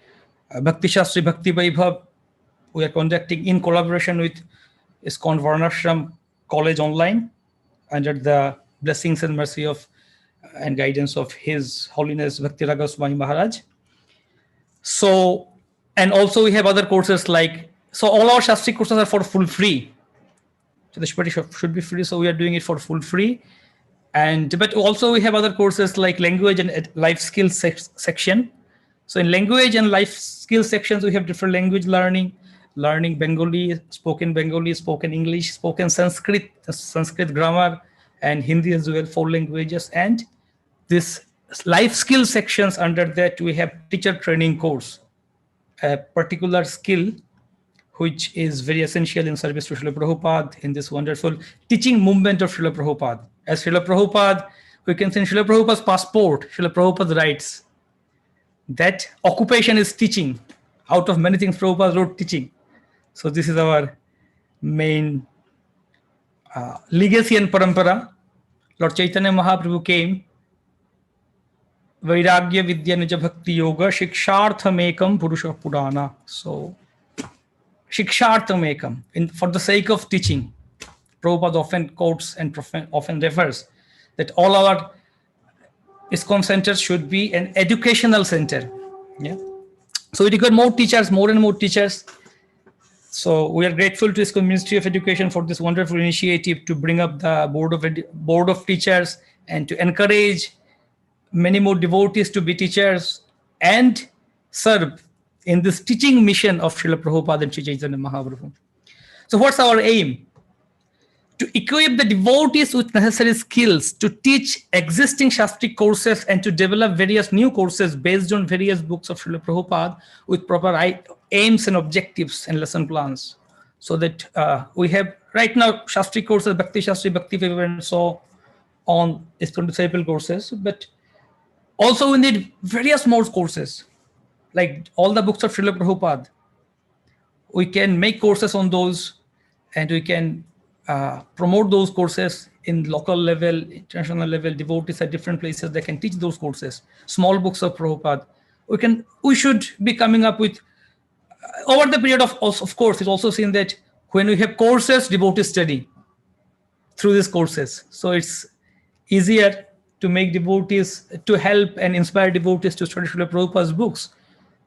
Speaker 8: Bhakti Shastri, Bhakti Vaibhav. We are conducting in collaboration with ISKCON Varnashram College online under the blessings and mercy of and guidance of His Holiness Bhakti Raga Swami Maharaj. So, and also we have other courses like, so all our Shastric courses are for full free. So the Chatushpati should be free, so we are doing it for full free. But also we have other courses like language and life skills section. So in language and life skills sections, we have different language learning Bengali, spoken English, spoken Sanskrit grammar, and Hindi as well, 4 languages. And this life skill sections, under that we have teacher training course, a particular skill which is very essential in service to Srila Prabhupada in this wonderful teaching movement of Srila Prabhupada. As Srila Prabhupada, we can say in Srila Prabhupada's passport, Srila Prabhupada writes that occupation is teaching. Out of many things, Prabhupada wrote teaching. So this is our main legacy and parampara. Lord Chaitanya Mahaprabhu came, Vairagya Vidya Nija Bhakti Yoga Shikshartham Ekam Purusha Purana. So Shikshartham Ekam, for the sake of teaching. Prabhupada often quotes and often refers that all our ISKCON centers should be an educational center. Yeah. So we require more teachers, more and more teachers. So we are grateful to ISKCON Ministry of Education for this wonderful initiative to bring up the board of teachers and to encourage many more devotees to be teachers and serve in this teaching mission of Srila Prabhupada and Sri Chaitanya Mahaprabhu. So what's our aim? To equip the devotees with necessary skills to teach existing Shastric courses and to develop various new courses based on various books of Srila Prabhupada with proper aims and objectives and lesson plans. So that we have right now Shastric courses, Bhakti Shastri, Bhakti Vaibhav, and so on, ISKCON disciple courses. But also we need various more courses, like all the books of Srila Prabhupada. We can make courses on those, and we can promote those courses in local level, international level. Devotees at different places, they can teach those courses. Small books of Prabhupada. We should be coming up with, over the period of course, it's also seen that when we have courses, devotees study through these courses. So it's easier to make devotees, to help and inspire devotees to study Srila Prabhupada's books,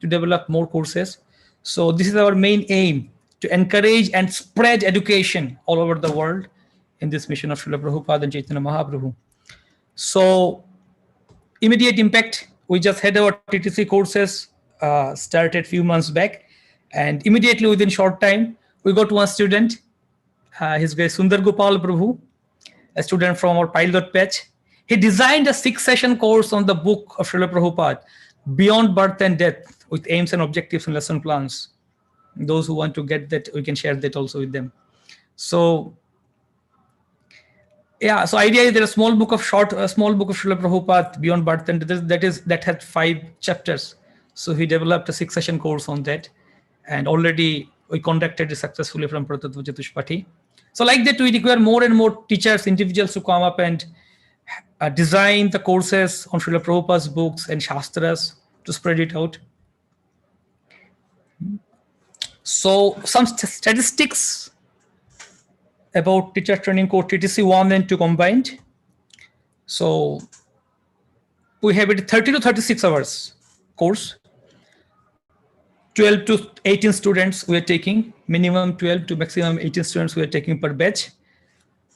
Speaker 8: to develop more courses. So this is our main aim, to encourage and spread education all over the world in this mission of Srila Prabhupada and Chaitanya Mahaprabhu. So immediate impact, we just had our TTC courses started few months back, and immediately within short time, we got one student, his Grace Sundar Gopal Prabhu, a student from our pilot batch. He designed a 6-session course on the book of Srila Prabhupada, Beyond Birth and Death, with aims and objectives and lesson plans. Those who want to get that, we can share that also with them. So, yeah. So idea is there a small book of Srila Prabhupada, Beyond Birth and Death, that had 5 chapters. So he developed a 6-session course on that, and already we conducted it successfully from Paratattva Chatushpati. So like that, we require more and more teachers, individuals to come up and design the courses on Srila Prabhupada's books and Shastras to spread it out. So some statistics about teacher training course TTC 1 and 2 combined. So we have it 30 to 36 hours course. 12 to 18 students we are taking, minimum 12 to maximum 18 students we are taking per batch.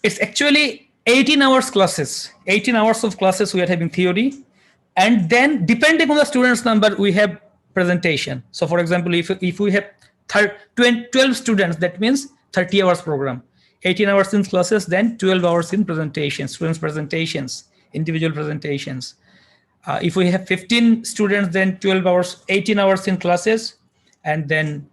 Speaker 8: It's actually 18 hours classes, 18 hours of classes we are having theory. And then depending on the students number, we have presentation. So for example, if we have 12 students, that means 30 hours program. 18 hours in classes, then 12 hours in presentations, students presentations, individual presentations. If we have 15 students, then 12 hours, 18 hours in classes, and then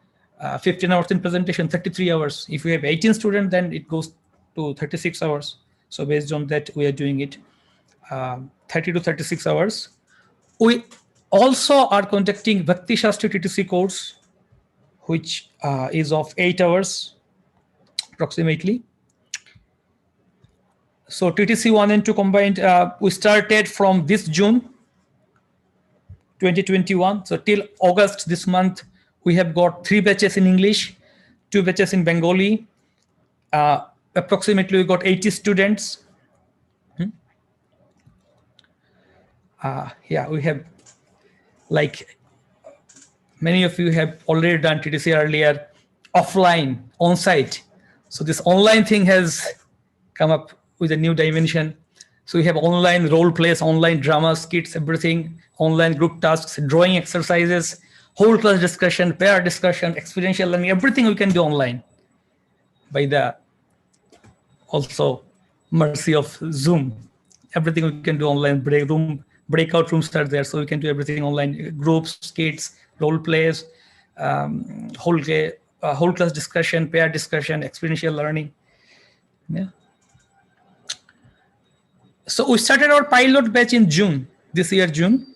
Speaker 8: 15 hours in presentation, 33 hours. If we have 18 students, then it goes to 36 hours. So based on that, we are doing it 30 to 36 hours. We also are conducting Bhakti Shastri TTC course, which is of 8 hours approximately. So TTC 1 and 2 combined, we started from this June 2021. So till August this month, we have got 3 batches in English, 2 batches in Bengali. Approximately we got 80 students. Yeah, we have, like many of you have already done TTC earlier, offline, on-site. So this online thing has come up with a new dimension. So we have online role plays, online drama, skits, everything, online group tasks, drawing exercises, whole class discussion, pair discussion, experiential learning, everything we can do online by the also mercy of Zoom. Everything we can do online, breakout rooms are there, so we can do everything online, groups, skits, role plays, whole class discussion, pair discussion, experiential learning. Yeah. So we started our pilot batch in June, this year June,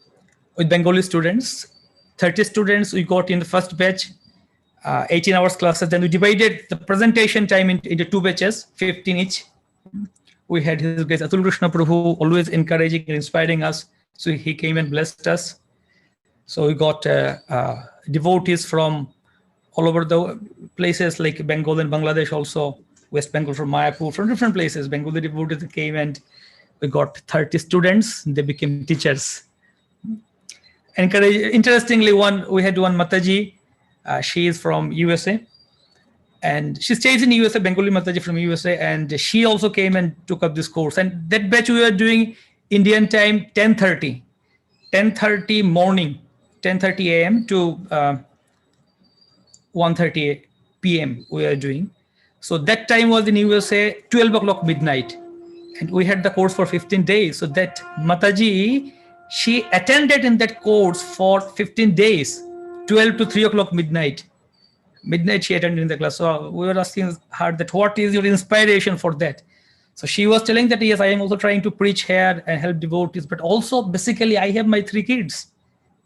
Speaker 8: with Bengali students. 30 students we got in the first batch, 18 hours classes. Then we divided the presentation time into 2 batches, 15 each. We had His Grace Atul Krishna Prabhu always encouraging and inspiring us. So he came and blessed us. So we got devotees from all over the places like Bengal and Bangladesh, also West Bengal, from Mayapur, from different places. Bengali devotees came, and we got 30 students. They became teachers. Interestingly, we had one Mataji. She is from USA, and she stays in USA, Bengali Mataji from USA, and she also came and took up this course. And that batch we were doing Indian time 10:30 morning, 10:30 a.m. to 1:30 p.m. we are doing. So that time was in USA 12 o'clock midnight, and we had the course for 15 days. So that Mataji, she attended in that course for 15 days, 12 to 3 o'clock midnight. Midnight she attended in the class. So we were asking her that what is your inspiration for that? So she was telling that, yes, I am also trying to preach here and help devotees, but also basically I have my 3 kids,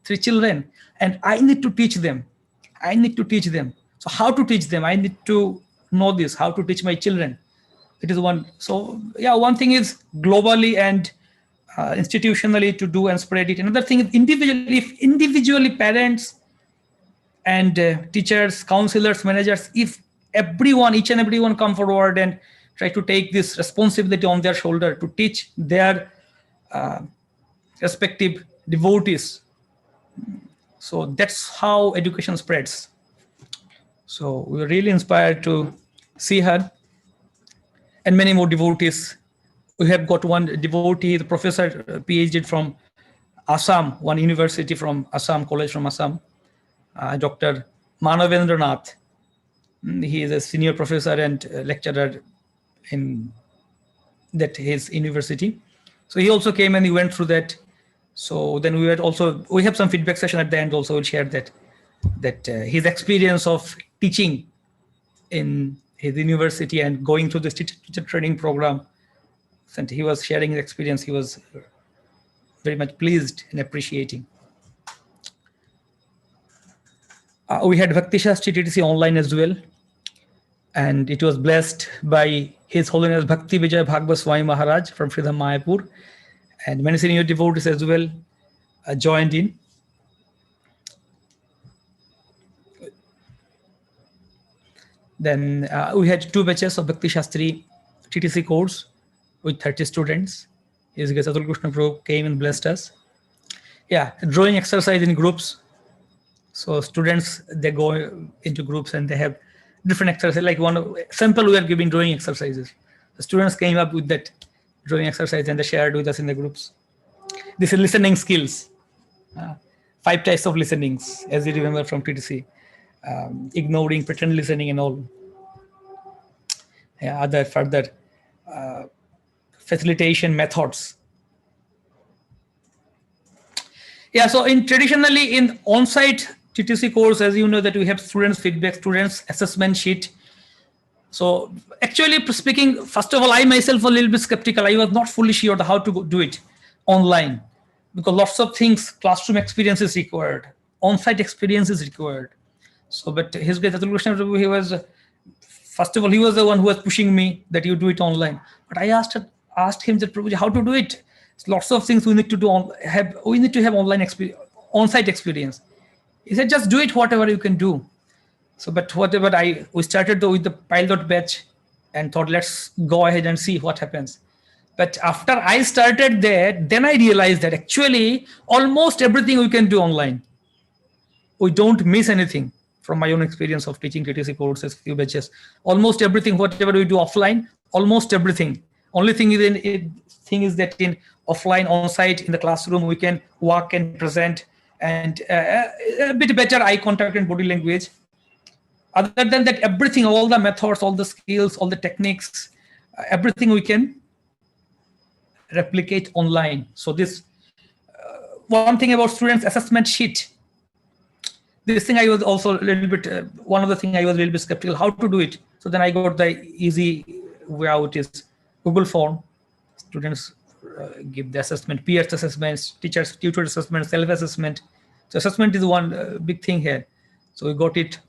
Speaker 8: 3 children, and I need to teach them. So how to teach them? I need to know this, how to teach my children. It is one. So yeah, one thing is globally and institutionally to do and spread it. Another thing is individually, if individually parents and teachers, counselors, managers, if each and everyone come forward and try to take this responsibility on their shoulder to teach their respective devotees. So that's how education spreads. So we were really inspired to see her and many more devotees. We have got one devotee, the professor, PhD from Assam, one university from Assam, college from Assam, Dr. Manavendra Nath. He is a senior professor and lecturer in that his university. So he also came and he went through that. So then we have some feedback session at the end also. We'll share that his experience of teaching in his university and going through this teacher training program. And he was sharing his experience. He was very much pleased and appreciating. We had Bhakti Shastri TTC online as well. And it was blessed by His Holiness Bhakti Vijay Bhagavad Swami Maharaj from Sridham Mayapur. and many senior devotees as well joined in. Then we had 2 batches of Bhakti Shastri TTC course with 30 students. His Grace Atul Krishna Prabhu came and blessed us. Yeah, drawing exercise in groups. So students, they go into groups and they have different exercises. Like one sample, we are giving drawing exercises. The students came up with that drawing exercise and they shared with us in the groups. This is listening skills. 5 types of listenings, as you remember from TTC. Ignoring, pretend listening and all. Yeah, other further facilitation methods. Yeah, so traditionally in on-site TTC course, as you know, that we have students feedback, students assessment sheet. So actually speaking, first of all, I myself was a little bit skeptical. I was not fully sure how to do it online, because lots of things, classroom experience is required, on-site experience is required. So, but His Grace Atul Krishna Prabhu, he was, first of all, he was the one who was pushing me that you do it online. But I asked him that, Prabhuji, how to do it? Lots of things we need to do. We need to have online experience, on-site experience. He said, just do it, whatever you can do. So, but whatever we started with the pilot batch and thought, let's go ahead and see what happens. But after I started there, then I realized that actually almost everything we can do online. We don't miss anything. From my own experience of teaching TTC courses, few batches, almost everything, whatever we do offline, almost everything. Only thing is that in offline, on-site, in the classroom, we can walk and present and a bit better eye contact and body language. Other than that, everything, all the methods, all the skills, all the techniques, everything we can replicate online. So this one thing about students' assessment sheet. This thing I was also a little bit, one of the things I was a little bit skeptical how to do it. So then I got the easy way out is Google form. Students give the assessment, peers assessments, teachers, tutor assessment, self-assessment. So assessment is one big thing here. So we got it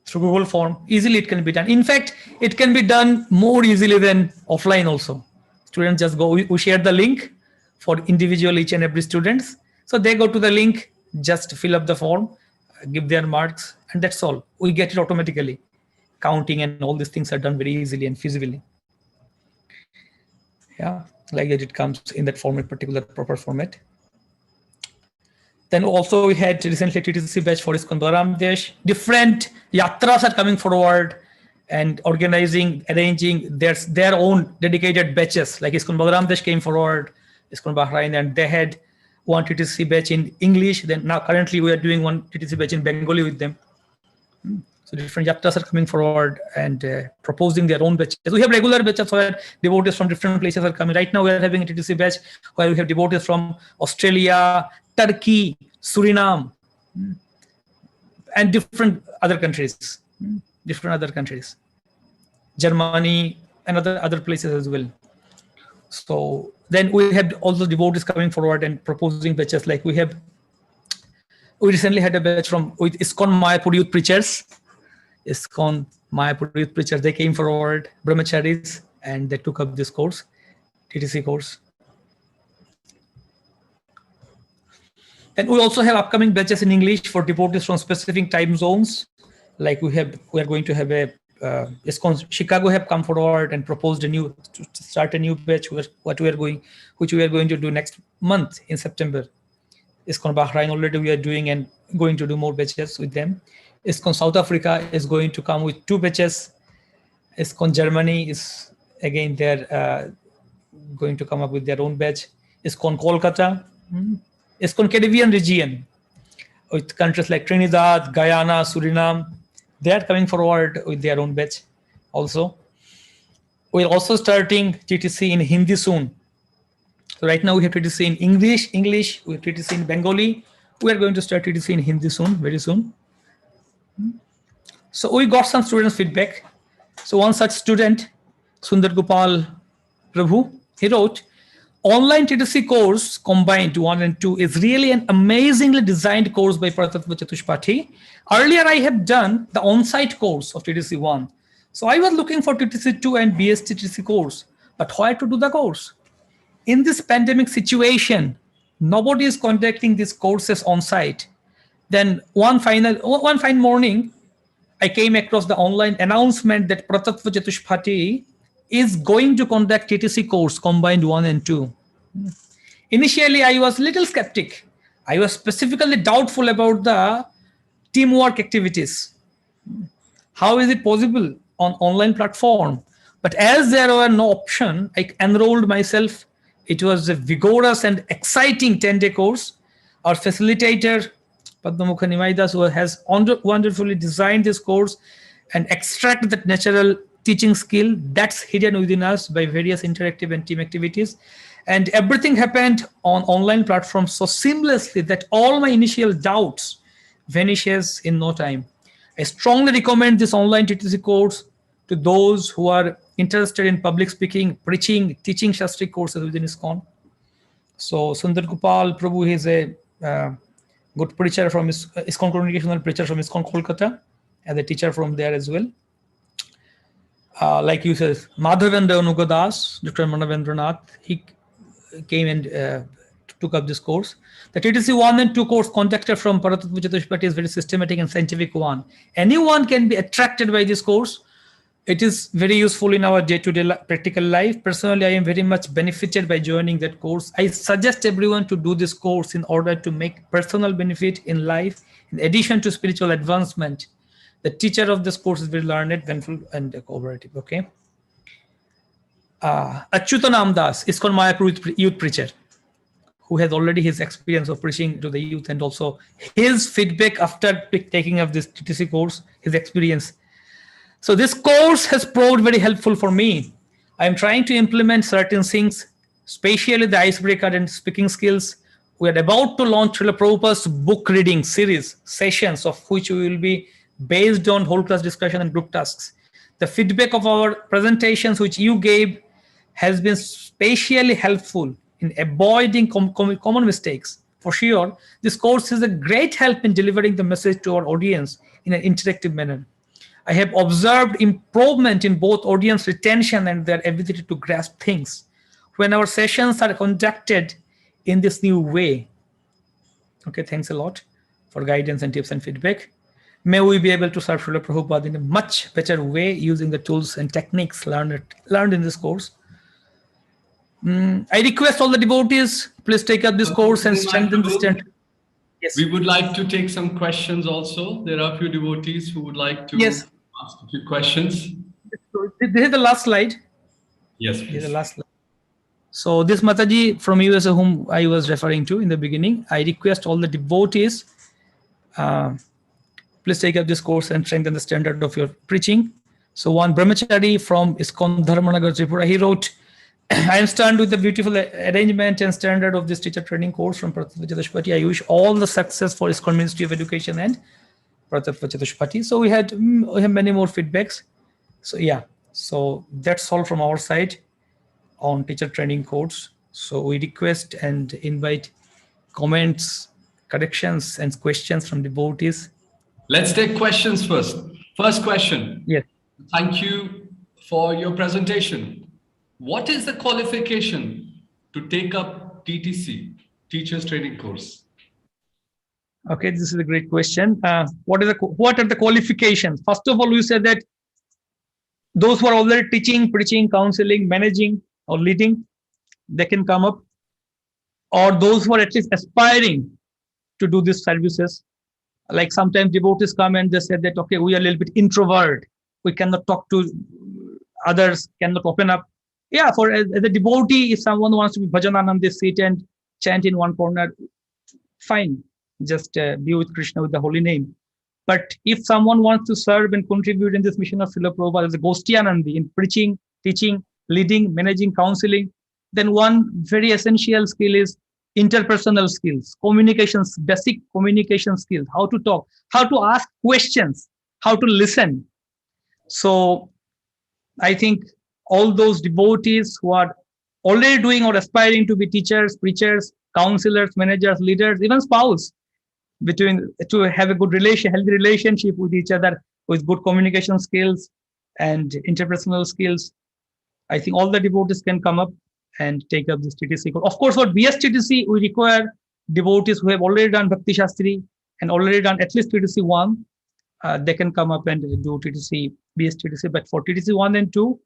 Speaker 8: through Google form. Easily it can be done. In fact, it can be done more easily than offline also. Students just go, we share the link for individual each and every students. So they go to the link, just fill up the form, give their marks, and that's all. We get it automatically. Counting and all these things are done very easily and feasibly. Yeah, like that it comes in that format, particular proper format. Then also we had recently TTC batch for ISKCON Balaram. Different yatras are coming forward and organizing, arranging their own dedicated batches. Like ISKCON Balaram came forward, ISKCON Bahrain, and they had one TTC batch in English. Then now currently we are doing one TTC batch in Bengali with them. So different yatras are coming forward and proposing their own batches. We have regular batches where devotees from different places are coming. Right now we are having a TTC batch where we have devotees from Australia, Turkey, Suriname, and different other countries, Germany and other places as well. So then we have also devotees coming forward and proposing batches. Like we recently had a batch with ISKCON Mayapur youth preachers. ISKCON Mayapur youth preachers, they came forward, brahmacharis, and they took up this course, TTC course. And we also have upcoming batches in English for devotees from specific time zones. Like we are going to have a ISKCON Chicago have come forward and proposed to start a new batch, which we are going to do next month in September. ISKCON Bahrain already we are doing and going to do more batches with them. ISKCON South Africa is going to come with 2 batches. ISKCON Germany is again they're going to come up with their own batch. ISKCON Kolkata, ISKCON Caribbean region with countries like Trinidad, Guyana, Suriname. They are coming forward with their own batch also. We're also starting TTC in Hindi soon. So right now we have TTC in English, we have TTC in Bengali. We are going to start TTC in Hindi soon, very soon. So we got some students' feedback. So one such student, Sundar Gopal Prabhu, he wrote, online TTC course combined 1 and 2 is really an amazingly designed course by Paratattva Chatushpathi. Earlier, I have done the on-site course of TTC 1. So I was looking for TTC 2 and BSc TTC course, but where to do the course? in this pandemic situation, nobody is conducting these courses on site. Then one fine morning, I came across the online announcement that Pratattva Chatushpati is going to conduct TTC course combined 1 and 2. Initially, I was little skeptic. I was specifically doubtful about the teamwork activities. How is it possible on online platform? But as there were no option, I enrolled myself. It was a vigorous and exciting 10-day course. Our facilitator, Padmamukha Nimaidas, who has wonderfully designed this course and extract that natural teaching skill that's hidden within us by various interactive and team activities. And everything happened on online platforms so seamlessly that all my initial doubts vanishes in no time. I strongly recommend this online TTC course to those who are interested in public speaking, preaching, teaching Shastri courses within ISKCON. So Sundar Gopal Prabhu is a good preacher from ISKCON congregational preacher from ISKCON Kolkata, and a teacher from there as well. Like you said, Madhavendra Anugadas, Dr. Manavendranath, he came and took up this course. The TTC 1 and 2 course conducted from Pratattva Chatushpati is very systematic and scientific one. Anyone can be attracted by this course. It is very useful in our day-to-day practical life. Personally, I am very much benefited by joining that course. I suggest everyone to do this course in order to make personal benefit in life, in addition to spiritual advancement. The teacher of this course is very learned, wonderful, and cooperative. Okay. Achyutanam Das, ISKCON Mayapur youth preacher, who has already his experience of preaching to the youth and also his feedback after taking up this TTC course, his experience. So this course has proved very helpful for me. I'm trying to implement certain things, especially the icebreaker and speaking skills. We are about to launch Srila Prabhupada's book reading series, sessions of which we will be based on whole class discussion and group tasks. The feedback of our presentations which you gave has been spatially helpful in avoiding common mistakes. For sure, this course is a great help in delivering the message to our audience in an interactive manner. I have observed improvement in both audience retention and their ability to grasp things when our sessions are conducted in this new way. Okay, thanks a lot for guidance and tips and feedback. May we be able to serve Srila Prabhupada in a much better way using the tools and techniques learned in this course. I request all the devotees, please take up this course and strengthen the standard. Yes.
Speaker 1: We would like to take some questions also. There are a few devotees who would like to ask a few questions.
Speaker 8: This is the last slide.
Speaker 1: Yes,
Speaker 8: This
Speaker 1: please.
Speaker 8: is the last slide. So this Mataji from USA whom I was referring to in the beginning, I request all the devotees, please take up this course and strengthen the standard of your preaching. So one brahmachari from ISKCON Dharmanagar, Tripura, he wrote, I am stunned with the beautiful arrangement and standard of this teacher training course from Pratattva Chatushpati. I wish all the success for ISKCON Ministry of Education and Pratattva Chatushpati. So we have many more feedbacks. So yeah, so that's all from our side on teacher training course. So we request and invite comments, corrections, and questions from devotees.
Speaker 1: Let's take questions first. First question.
Speaker 8: Yes.
Speaker 1: Thank you for your presentation. What is the qualification to take up TTC, Teachers Training Course?
Speaker 8: Okay, this is a great question. What are the qualifications? First of all, we said that those who are already teaching, preaching, counseling, managing, or leading, they can come up. Or those who are at least aspiring to do these services. Like sometimes devotees come and they say that, okay, we are a little bit introvert. We cannot talk to others, cannot open up. Yeah, as a devotee, if someone wants to be bhajananand, they sit and chant in one corner, fine. Just be with Krishna with the holy name. But if someone wants to serve and contribute in this mission of Srila Prabhupada as a Gostiyanandi in preaching, teaching, leading, managing, counseling, then one very essential skill is interpersonal skills, communications, basic communication skills, how to talk, how to ask questions, how to listen. So I think all those devotees who are already doing or aspiring to be teachers, preachers, counselors, managers, leaders, even spouse, to have a good healthy relationship with each other with good communication skills and interpersonal skills. I think all the devotees can come up and take up this TTC course. Of course, for BSTTC, we require devotees who have already done Bhakti Shastri and already done at least TTC 1. They can come up and do TTC, BSTTC. But for TTC 1 and 2,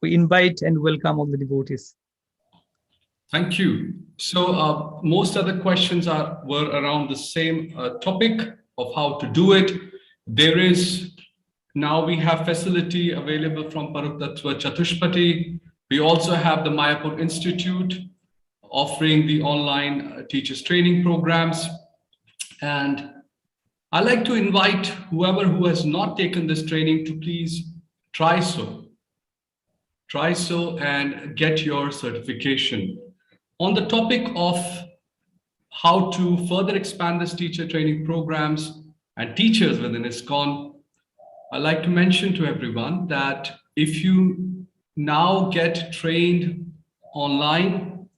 Speaker 8: we invite and welcome all the devotees.
Speaker 1: Thank you. So most other questions were around the same topic of how to do it. Now we have facility available from Paruktattva Chatushpati. We also have the Mayapur Institute offering the online teachers training programs. And I'd like to invite whoever who has not taken this training to please try so. Try so and get your certification. On the topic of how to further expand this teacher training programs and teachers within ISKCON, I'd like to mention to everyone that if you now get trained online,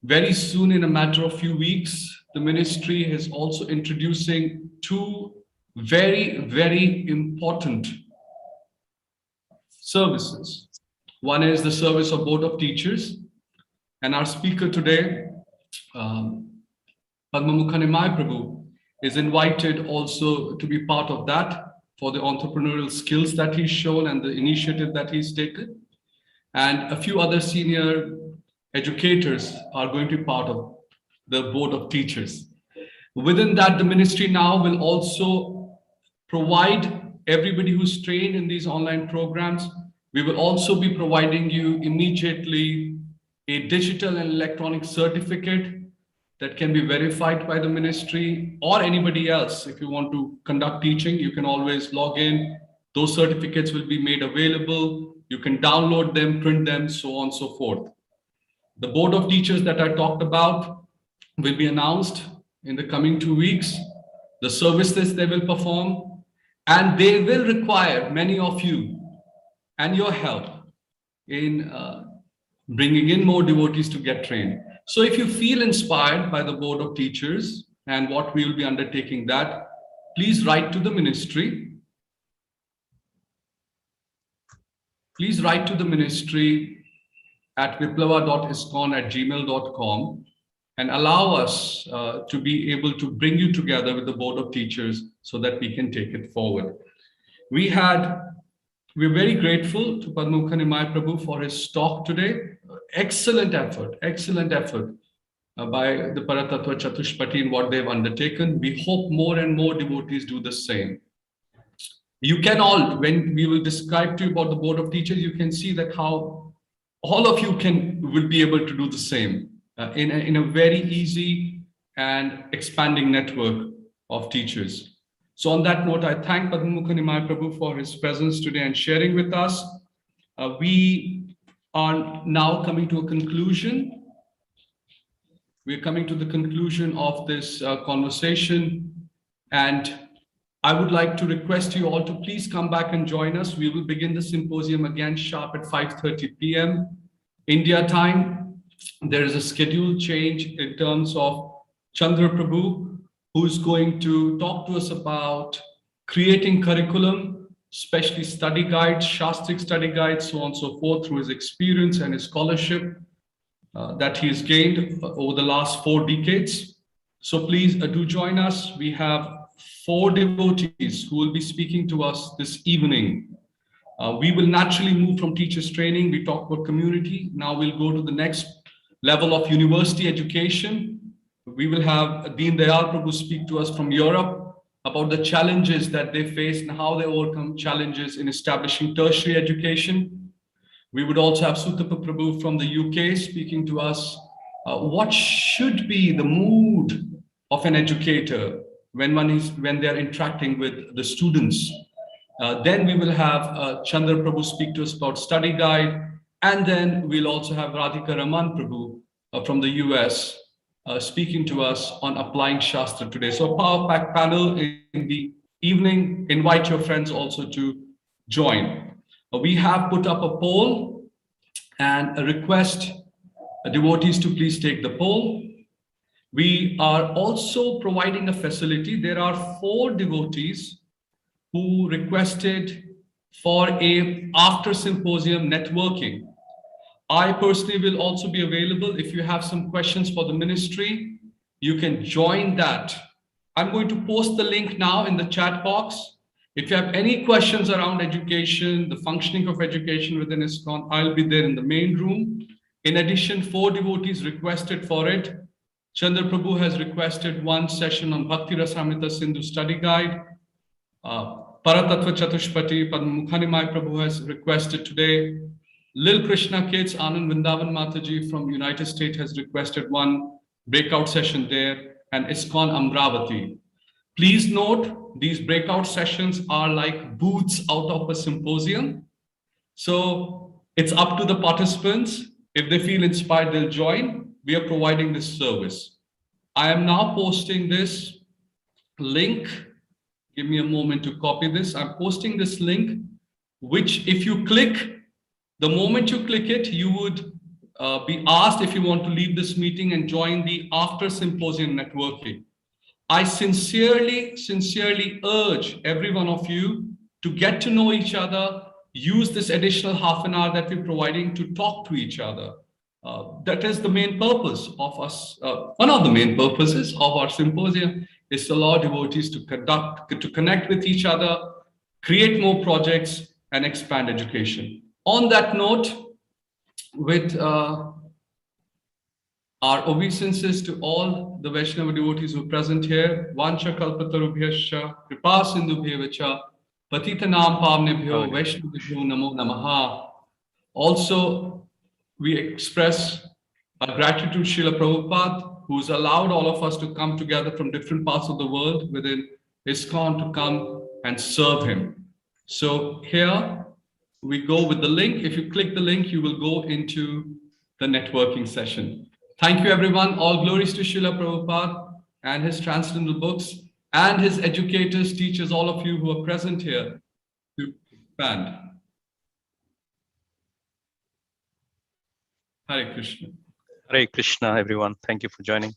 Speaker 1: very soon, in a matter of few weeks, the ministry is also introducing two very, very important services. One is the service of Board of Teachers, and our speaker today, Padma Mukhanimai Prabhu, is invited also to be part of that for the entrepreneurial skills that he's shown and the initiative that he's taken. And a few other senior educators are going to be part of the Board of Teachers. Within that, the ministry now will also provide everybody who's trained in these online programs. We will also be providing you immediately a digital and electronic certificate that can be verified by the ministry or anybody else. If you want to conduct teaching, you can always log in. Those certificates will be made available. You can download them, print them, so on and so forth. The Board of Teachers that I talked about will be announced in the coming 2 weeks, the services they will perform, and they will require many of you and your help in bringing in more devotees to get trained. So if you feel inspired by the Board of Teachers and what we will be undertaking that, please write to the ministry. Please write to the ministry at viplavah.iskcon@gmail.com and allow us to be able to bring you together with the Board of Teachers so that we can take it forward. We're very grateful to Padma Mukhanimai Prabhu for his talk today. Excellent effort by the Paratattva Chatushpati in what they've undertaken. We hope more and more devotees do the same. You can all, when we will describe to you about the Board of Teachers, you can see that how all of you will be able to do the same in a very easy and expanding network of teachers. So on that note, I thank Padma Mukhanimai Prabhu for his presence today and sharing with us. We are now coming to a conclusion. We're coming to the conclusion of this conversation, and I would like to request you all to please come back and join us. We will begin the symposium again sharp at 5:30 p.m. India time. There is a schedule change in terms of Chandra Prabhu, who's going to talk to us about creating curriculum, especially study guides, Shastric study guides, so on and so forth, through his experience and his scholarship that he has gained over the last 4 decades. So please do join us. We have 4 devotees who will be speaking to us this evening. We will naturally move from teachers training. We talked about community. Now we'll go to the next level of university education. We will have Deen Dayal Prabhu speak to us from Europe about the challenges that they face and how they overcome challenges in establishing tertiary education. We would also have Sutapa Prabhu from the UK speaking to us what should be the mood of an educator when they are interacting with the students. Then we will have Chandra Prabhu speak to us about study guide, and then we'll also have Radhika Raman Prabhu from the US speaking to us on applying Shastra today. So a power-packed panel in the evening. Invite your friends also to join. We have put up a poll and a request devotees to please take the poll. We are also providing a facility. There are 4 devotees who requested for a after symposium networking. I personally will also be available. If you have some questions for the ministry, you can join that. I'm going to post the link now in the chat box. If you have any questions around education, the functioning of education within ISKCON, I'll be there in the main room. In addition, 4 devotees requested for it. Chandra Prabhu has requested 1 session on Bhakti Rasamrita Sindhu study guide. Paratattva Chatushpati Padmukhanimai Prabhu has requested today. Lil Krishna Kids, Anand Vrindavan Mataji from United States has requested 1 breakout session there, and ISKCON Amravati. Please note, these breakout sessions are like booths out of a symposium. So it's up to the participants. If they feel inspired, they'll join. We are providing this service. I am now posting this link. Give me a moment to copy this. I'm posting this link, which if you click, the moment you click it, you would be asked if you want to leave this meeting and join the after symposium networking. I sincerely urge every one of you to get to know each other, use this additional half an hour that we're providing to talk to each other. That is the main purpose of us. One of the main purposes of our symposium is to allow devotees to connect with each other, create more projects, and expand education. On that note, with our obeisances to all the Vaishnava devotees who are present here, Vancha Kalpatarubhyascha, Kripa Sindhubhyevacha, Patitanam Pavnebhyo, Vaishnavibhyo Namo Namaha. Also, we express our gratitude to Srila Prabhupada, who's allowed all of us to come together from different parts of the world within ISKCON to come and serve him. So here we go with the link. If you click the link, you will go into the networking session. Thank you, everyone. All glories to Srila Prabhupada and his transcendental books and his educators, teachers, all of you who are present here to expand. Hare Krishna.
Speaker 5: Hare Krishna, everyone. Thank you for joining.